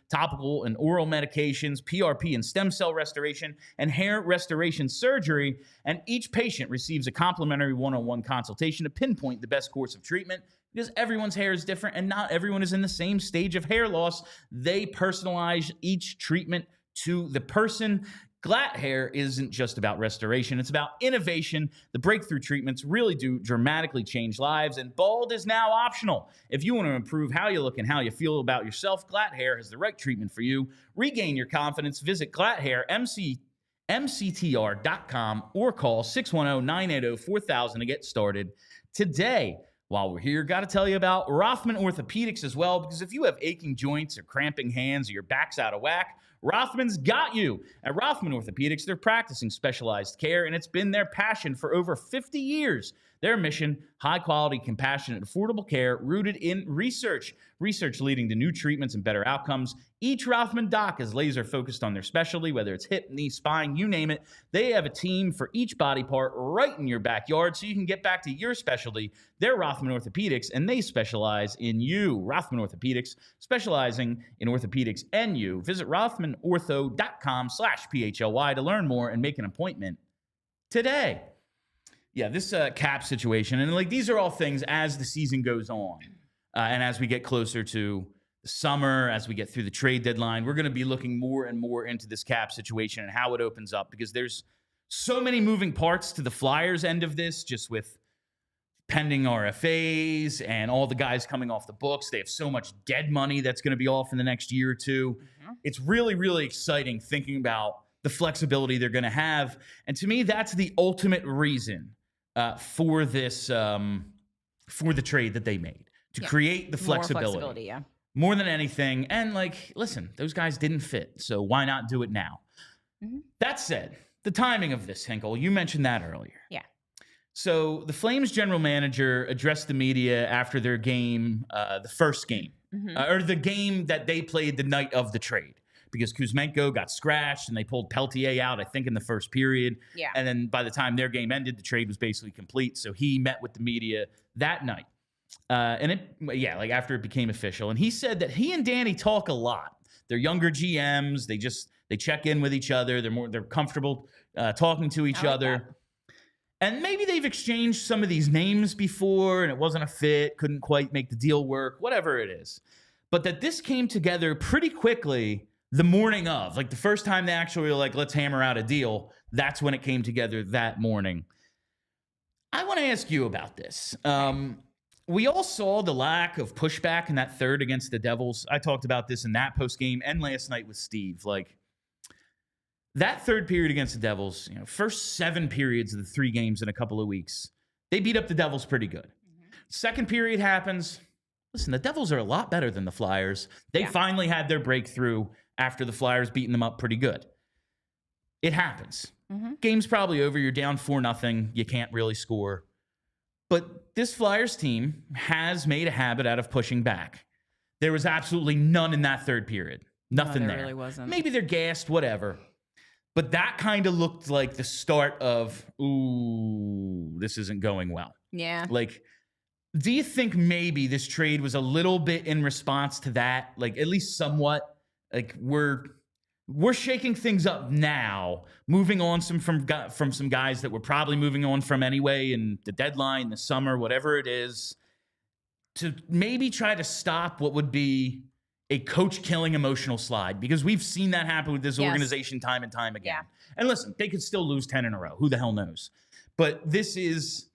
topical and oral medications, PRP and stem cell restoration, and hair restoration surgery. And each patient receives a complimentary one-on-one consultation to pinpoint the best course of treatment, because everyone's hair is different and not everyone is in the same stage of hair loss. They personalize each treatment to the person. Glatt Hair isn't just about restoration, it's about innovation. The breakthrough treatments really do dramatically change lives, and bald is now optional. If you want to improve how you look and how you feel about yourself, Glatt Hair has the right treatment for you. Regain your confidence. Visit glatthairmctr.com or call 610-980-4000 to get started today. While we're here, got to tell you about Rothman Orthopedics as well, because if you have aching joints or cramping hands or your back's out of whack, Rothman's got you. At Rothman Orthopedics, they're practicing specialized care, and it's been their passion for over 50 years. Their mission, high-quality, compassionate, affordable care rooted in research. Research leading to new treatments and better outcomes. Each Rothman doc is laser-focused on their specialty, whether it's hip, knee, spine, you name it. They have a team for each body part right in your backyard so you can get back to your specialty. They're Rothman Orthopedics, and they specialize in you. Rothman Orthopedics, specializing in orthopedics and you. Visit rothmanortho.com/PHLY to learn more and make an appointment today. Yeah, this cap situation, and like these are all things as the season goes on, and as we get closer to the summer, as we get through the trade deadline, we're going to be looking more and more into this cap situation and how it opens up, because there's so many moving parts to the Flyers end of this, just with pending RFAs and all the guys coming off the books. They have so much dead money that's going to be off in the next year or two. Mm-hmm. It's really, really exciting thinking about the flexibility they're going to have, and to me, that's the ultimate reason for this, for the trade that they made, to create the flexibility. More than anything. And like, listen, those guys didn't fit, so why not do it now? Mm-hmm. That said, the timing of this, Hinkle, you mentioned that earlier. Yeah. So the Flames general manager addressed the media after their game, the first game, or the game that they played the night of the trade, because Kuzmeno got scratched and they pulled Pelletier out, I think, in the first period. Yeah. And then by the time their game ended, the trade was basically complete. So he met with the media that night. Like after it became official. And he said that he and Danny talk a lot. They're younger GMs. They check in with each other. They're comfortable talking to each other. That. And maybe they've exchanged some of these names before and it wasn't a fit, couldn't quite make the deal work, whatever it is. But that this came together pretty quickly the morning of, like the first time they actually were like, let's hammer out a deal. That's when it came together that morning. I want to ask you about this. We all saw the lack of pushback in that third against the Devils. I talked about this in that post game and last night with Steve. Like that third period against the Devils, first 7 periods of the 3 games in a couple of weeks, they beat up the Devils pretty good. Mm-hmm. Second period happens. Listen, the Devils are a lot better than the Flyers. They finally had their breakthrough after the Flyers beating them up pretty good. It happens. Mm-hmm. Game's probably over. You're down 4-0. You can't really score. But this Flyers team has made a habit out of pushing back. There was absolutely none in that third period. Nothing there. Really wasn't. Maybe they're gassed, whatever. But that kind of looked like the start of, ooh, this isn't going well. Yeah. Like, do you think maybe this trade was a little bit in response to that? Like, at least somewhat? Like, we're shaking things up now, moving on from some guys that we're probably moving on from anyway in the deadline, the summer, whatever it is, to maybe try to stop what would be a coach-killing emotional slide, because we've seen that happen with this organization time and time again. Yeah. And listen, they could still lose 10 in a row. Who the hell knows? But this is,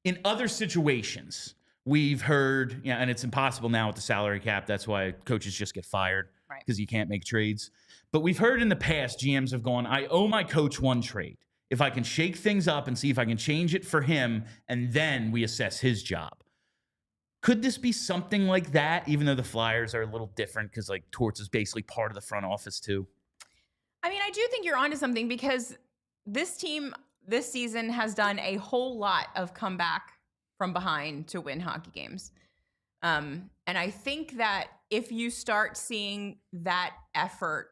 in other situations, we've heard, and it's impossible now with the salary cap. That's why coaches just get fired, because you can't make trades. But we've heard in the past, GMs have gone, I owe my coach one trade. if I can shake things up and see if I can change it for him, and then we assess his job. Could this be something like that, even though the Flyers are a little different because, like, Torts is basically part of the front office, too? I mean, I do think you're onto something because this team this season has done a whole lot of comeback from behind to win hockey games. And I think that if you start seeing that effort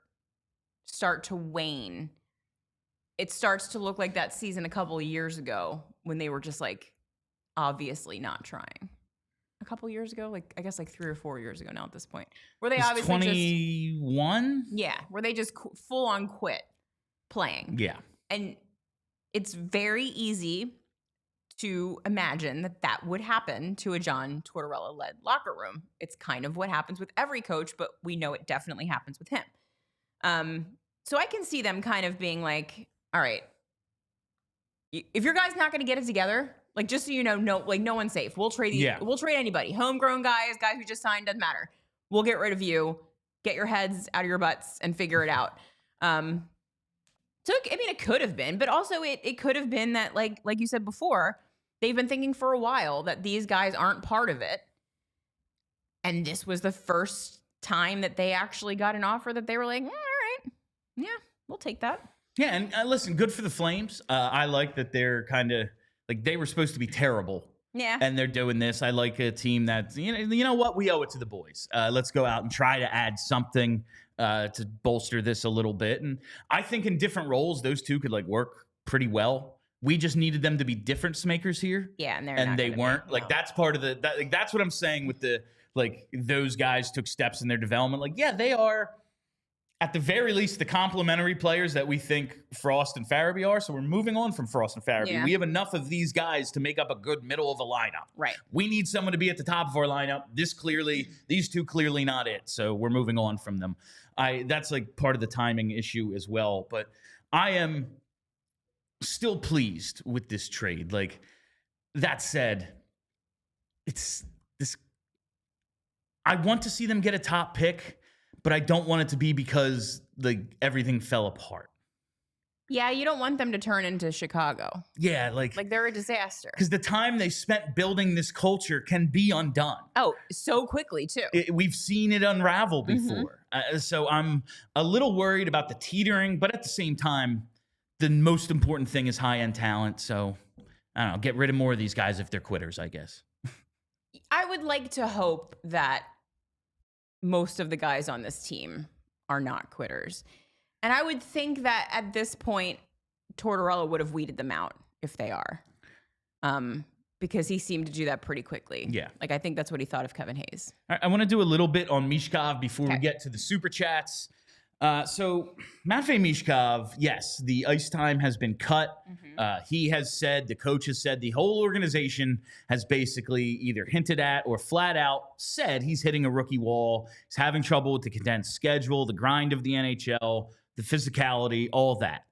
start to wane, it starts to look like that season a couple of years ago when they were just like obviously not trying. A couple of years ago, like I guess like 3 or 4 years ago now at this point, where they obviously 21. Where they just full on quit playing. Yeah, and it's very easy to imagine that that would happen to a John Tortorella-led locker room. It's kind of what happens with every coach, but we know it definitely happens with him. So I can see them kind of being like, all right, if your guy's not going to get it together, like, just so you know, no one's safe. We'll trade We'll trade anybody. Homegrown guys who just signed, doesn't matter. We'll get rid of you. Get your heads out of your butts and figure it out. So, I mean, it could have been, but also it could have been that, like you said before, they've been thinking for a while that these guys aren't part of it. And this was the first time that they actually got an offer that they were like, all right, yeah, we'll take that. Yeah, and listen, good for the Flames. I like that they're kind of, like, they were supposed to be terrible. Yeah. And they're doing this. I like a team that, you know what? We owe it to the boys. Let's go out and try to add something to bolster this a little bit. And I think in different roles, those two could, like, work pretty well. We just needed them to be difference makers here. Yeah, and they weren't. Like, that's part of the, like, that's what I'm saying with the, like, those guys took steps in their development. Like, yeah, they are, at the very least, the complementary players that we think Frost and Farabee are. So we're moving on from Frost and Farabee. Yeah. We have enough of these guys to make up a good middle of the lineup. Right. We need someone to be at the top of our lineup. These two clearly not it. So we're moving on from them. That's like part of the timing issue as well. But I am still pleased with this trade. Like, that said, it's this. I want to see them get a top pick, but I don't want it to be because, like, everything fell apart. Yeah, you don't want them to turn into Chicago. Yeah, like they're a disaster. Because the time they spent building this culture can be undone. Oh, so quickly, too. We've seen it unravel before. So I'm a little worried about the teetering, but at the same time, the most important thing is high-end talent. So, I don't know, get rid of more of these guys if they're quitters, I guess. I would like to hope that most of the guys on this team are not quitters. And I would think that at this point, Tortorella would have weeded them out if they are. Because he seemed to do that pretty quickly. Yeah. Like, I think that's what he thought of Kevin Hayes. All right, I want to do a little bit on Michkov before we get to the Super Chats. So, Matvei Michkov, yes, the ice time has been cut. He has said, the coach has said, the whole organization has basically either hinted at or flat out said he's hitting a rookie wall. He's having trouble with the condensed schedule, the grind of the NHL, the physicality, all that.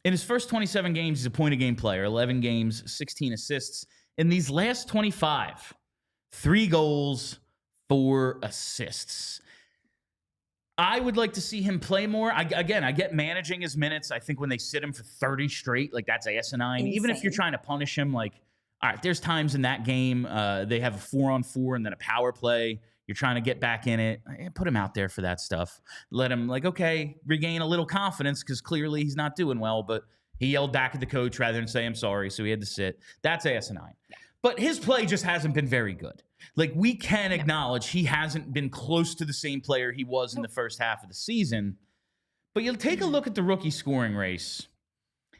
In his first 27 games, he's a point-a-game player, 11 games, 16 assists. In these last 25, 3 goals, 4 assists. I would like to see him play more. I get managing his minutes. I think when they sit him for 30 straight, like, that's asinine. Insane. Even if you're trying to punish him, like, all right, there's times in that game they have a 4-on-4 and then a power play. You're trying to get back in it. Put him out there for that stuff. Let him, like, okay, regain a little confidence because clearly he's not doing well, but he yelled back at the coach rather than say, I'm sorry, so he had to sit. That's asinine. Yeah. But his play just hasn't been very good. Like, we can acknowledge he hasn't been close to the same player he was in the first half of the season. But you'll take a look at the rookie scoring race.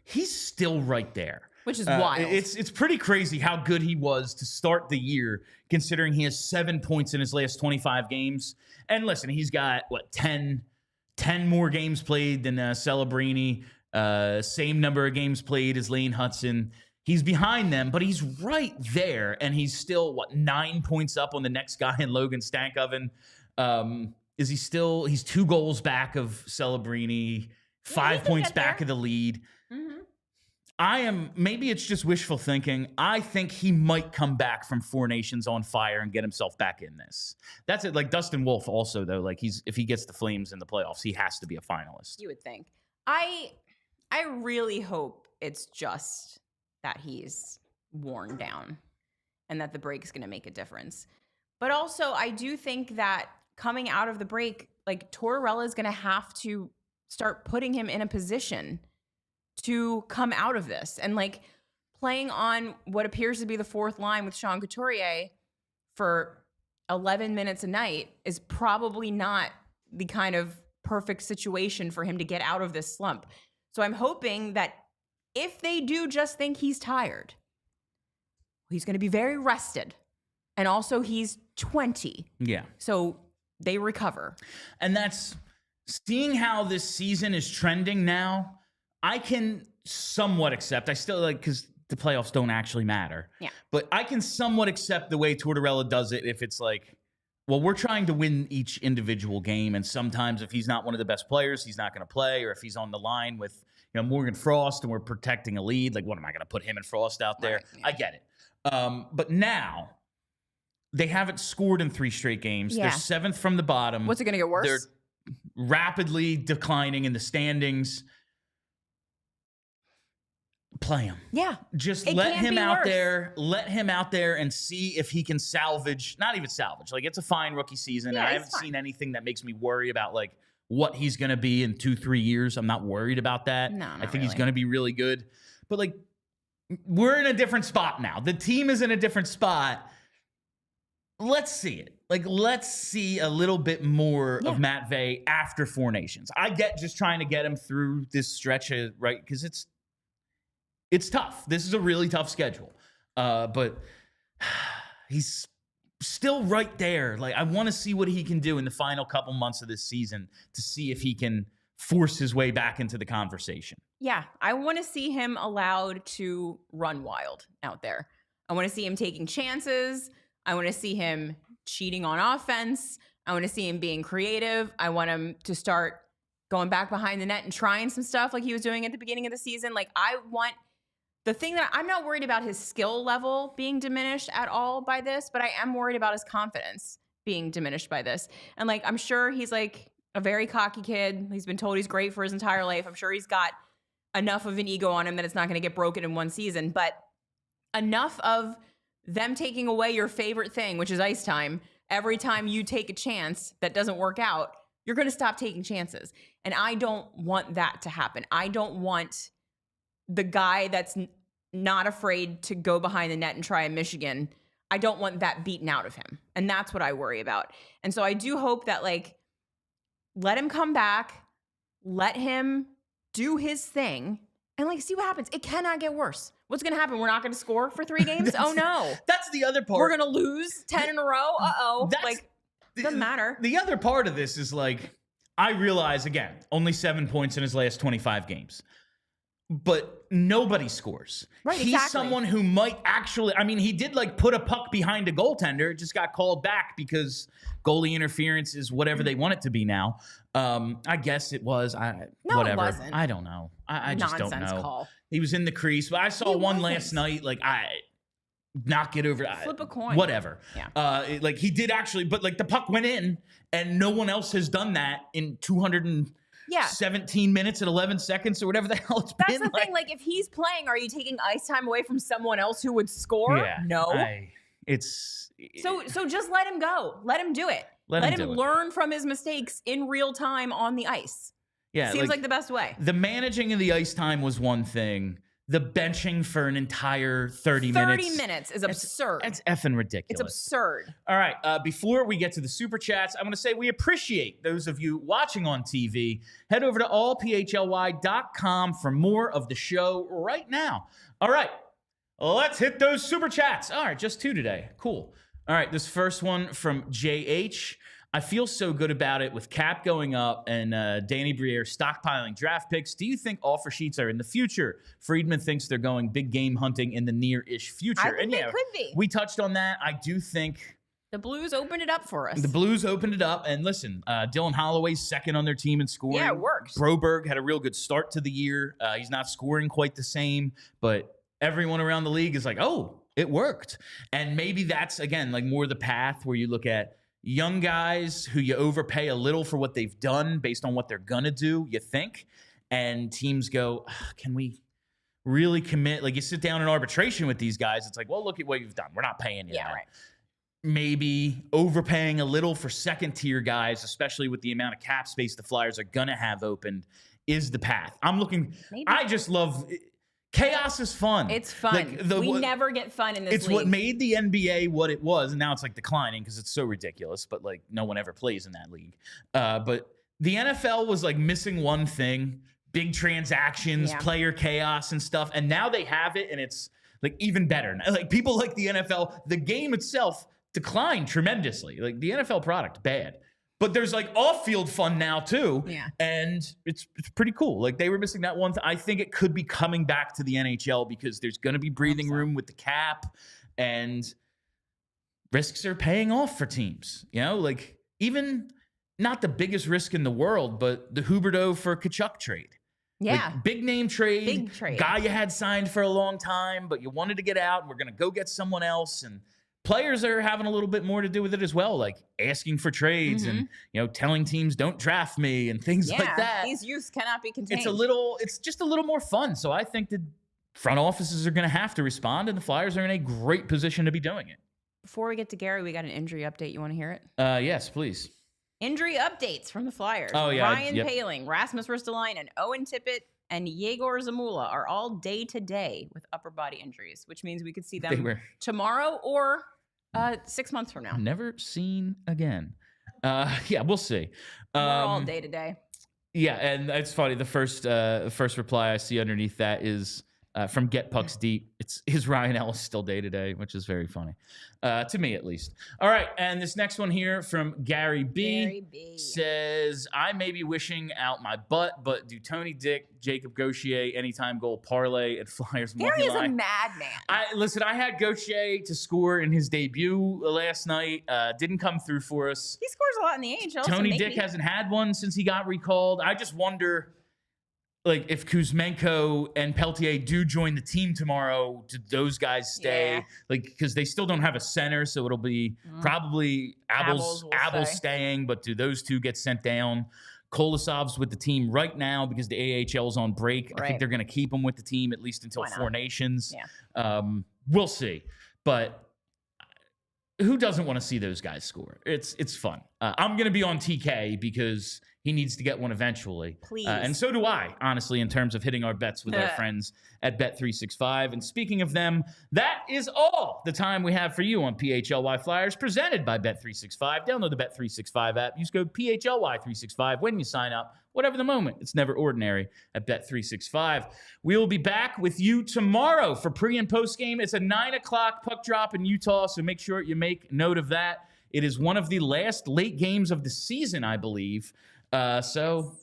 He's still right there. Which is wild. It's pretty crazy how good he was to start the year, considering he has 7 points in his last 25 games. And listen, he's got, 10 more games played than Celebrini, same number of games played as Lane Hudson. He's behind them, but he's right there, and he's still, 9 points up on the next guy in Logan Stankoven. He's 2 goals back of Celebrini, 5 points back of the lead. Maybe it's just wishful thinking. I think he might come back from Four Nations on fire and get himself back in this. That's it. Like Dustin Wolf also, though, like, if he gets the Flames in the playoffs, he has to be a finalist. You would think. I really hope it's just that he's worn down and that the break's going to make a difference. But also, I do think that coming out of the break, like Tortorella is going to have to start putting him in a position to come out of this. And like playing on what appears to be the fourth line with Sean Couturier for 11 minutes a night is probably not the kind of perfect situation for him to get out of this slump. So I'm hoping that if they do just think he's tired, he's going to be very rested. And also he's 20. Yeah. So they recover. And that's seeing how this season is trending now. I can somewhat accept. I still like, because the playoffs don't actually matter. Yeah. But I can somewhat accept the way Tortorella does it if it's like, well, we're trying to win each individual game, and sometimes if he's not one of the best players, he's not going to play, or if he's on the line with Morgan Frost and we're protecting a lead, like what am I going to put him and Frost out there? Right, yeah. I get it. But now they haven't scored in 3 straight games. Yeah. They're 7th from the bottom. What's it going to get worse? They're rapidly declining in the standings. Play him. Yeah. Just It let can't him be out worse. there. Let him out there and see if he can salvage, not even salvage. Like, it's a fine rookie season. Yeah, I he's haven't fine. seen anything that makes me worry about like what he's going to be in 2-3 years. I'm not worried about that. No, I not think he's really. going to be really good. But like, we're in a different spot now. The team is in a different spot. Let's see it. Like, let's see a little bit more of Matvei after 4 Nations. I get just trying to get him through this stretch, right? Because it's tough. This is a really tough schedule. But he's still right there. Like, I want to see what he can do in the final couple months of this season to see if he can force his way back into the conversation. Yeah, I want to see him allowed to run wild out there. I want to see him taking chances. I want to see him cheating on offense. I want to see him being creative. I want him to start going back behind the net and trying some stuff like he was doing at the beginning of the season. Like, I want the thing that I'm not worried about his skill level being diminished at all by this, but I am worried about his confidence being diminished by this. And like, I'm sure he's like a very cocky kid. He's been told he's great for his entire life. I'm sure he's got enough of an ego on him that it's not going to get broken in one season, but enough of them taking away your favorite thing, which is ice time. Every time you take a chance that doesn't work out, you're going to stop taking chances. And I don't want that to happen. I don't want the guy that's not afraid to go behind the net and try in Michigan. I don't want that beaten out of him. And that's what I worry about. And so I do hope that, like, let him come back, let him do his thing, and like, see what happens. It cannot get worse. What's going to happen? We're not going to score for 3 games? Oh no. That's the other part. We're going to lose 10 in a row? Uh-oh. That's- Like, doesn't matter. The other part of this is like, I realize, again, only 7 points in his last 25 games. But nobody scores. Right, He's exactly. someone who might actually, I mean, he did like put a puck behind a goaltender. It just got called back because goalie interference is whatever they want it to be now. I guess it was. No, whatever. it wasn't. I don't know. I just don't Nonsense know. call. He was in the crease, but I saw He one wasn't. last night. Like, knock it over. Flip a coin. Whatever. Yeah. Like, he did actually, but like the puck went in, and no one else has done that in 217 minutes and 11 seconds or whatever the hell it's That's been. the thing. Like, if he's playing, are you taking ice time away from someone else who would score? Yeah, No. So just let him go. Let him do it. Let him do it. learn from his mistakes in real time on the ice. Yeah, Seems like the best way. the managing of the ice time was one thing. The benching for an entire 30 30 minutes. minutes is absurd. That's effing ridiculous. It's absurd. All right. Before we get to the super chats, I want to say we appreciate those of you watching on TV. Head over to allphly.com for more of the show right now. All right. Let's hit those super chats. All right. Just 2 today. Cool. All right. This first one from JH. I feel so good about it with Cap going up and Danny Briere stockpiling draft picks. Do you think offer sheets are in the future? Friedman thinks they're going big game hunting in the near-ish future. I think they could be. We touched on that. I do think The Blues opened it up for us. the Blues opened it up. And listen, Dylan Holloway's second on their team in scoring. Yeah, it works. Broberg had a real good start to the year. He's not scoring quite the same, but everyone around the league is like, oh, it worked. And maybe that's, again, like more the path where you look at young guys who you overpay a little for what they've done based on what they're going to do, you think. and teams go, can we really commit? Like, you sit down in arbitration with these guys, it's like, well, look at what you've done. We're not paying you that. Right. Maybe overpaying a little for second-tier guys, especially with the amount of cap space the Flyers are going to have opened, is the path. I just love chaos is fun. It's fun. We never get fun in this It's league. what made the NBA what it was, and now it's like declining because it's so ridiculous, but like no one ever plays in that league. But the NFL was like missing one thing, big transactions, player chaos and stuff, and now they have it, and it's like even better. Like people like the NFL, the game itself declined tremendously. Like the NFL product, bad. But there's like off-field fun now too. Yeah. And it's pretty cool. Like they were missing that one. I think it could be coming back to the NHL because there's going to be breathing room with the cap and risks are paying off for teams. You know, like even not the biggest risk in the world, but the Huberdeau for Tkachuk trade. Yeah. Like, big name trade. Big trade. Guy you had signed for a long time, but you wanted to get out and we're going to go get someone else. And players are having a little bit more to do with it as well, like asking for trades and, telling teams don't draft me and things like that. These youths cannot be contained. It's just a little more fun. So I think the front offices are going to have to respond, and the Flyers are in a great position to be doing it. Before we get to Gary, we got an injury update. You want to hear it? Yes, please. Injury updates from the Flyers. Oh, yeah. Ryan Poehling, Rasmus Ristolainen, Owen Tippett, and Yegor Zamula are all day-to-day with upper body injuries, which means we could see them tomorrow or 6 months from now. Never seen again. We'll see. We're all day-to-day. Yeah, and it's funny. The first reply I see underneath that is from Get Pucks Deep. Is Ryan Ellis still day-to-day, which is very funny. To me, at least. All right, and this next one here from Gary B. says, I may be wishing out my butt, but do Tony Dick, Jacob Gauthier, anytime goal parlay at Flyers money line? Gary is a madman. Listen, I had Gauthier to score in his debut last night. Didn't come through for us. He scores a lot in the AHL. Tony Dick hasn't had one since he got recalled. I just wonder, like, if Kuzmenko and Pelletier do join the team tomorrow, do those guys stay? Yeah. Like, because they still don't have a center, so it'll be probably Abel's staying, but do those two get sent down? Kolosov's with the team right now because the AHL's on break. Right. I think they're going to keep him with the team at least until Four Nations. Yeah. We'll see. But who doesn't want to see those guys score? It's fun. I'm going to be on TK because he needs to get one eventually. Please. And so do I, honestly, in terms of hitting our bets with our friends at Bet365. And speaking of them, that is all the time we have for you on PHLY Flyers, presented by Bet365. Download the Bet365 app. Use code PHLY365 when you sign up. Whatever the moment, it's never ordinary at Bet365. We will be back with you tomorrow for pre- and post-game. It's a 9 o'clock puck drop in Utah, so make sure you make note of that. It is one of the last late games of the season, I believe. So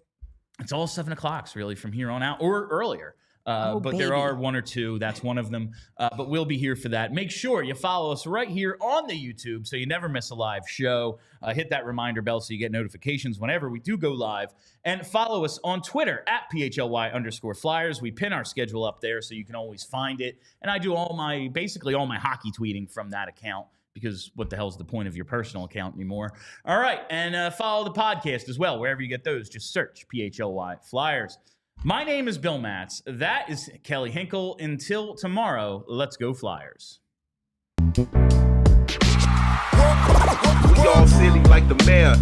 it's all 7 o'clocks really from here on out, or earlier. But there are one or two. That's one of them. But we'll be here for that. Make sure you follow us right here on the YouTube so you never miss a live show. Hit that reminder bell so you get notifications whenever we do go live. And follow us on Twitter at PHLY_Flyers. We pin our schedule up there so you can always find it. And I do basically all my hockey tweeting from that account, because what the hell's the point of your personal account anymore? All right, and follow the podcast as well. Wherever you get those, just search PHLY Flyers. My name is Bill Matz. That is Kelly Hinkle. Until tomorrow, let's go Flyers. We all silly like the mayor.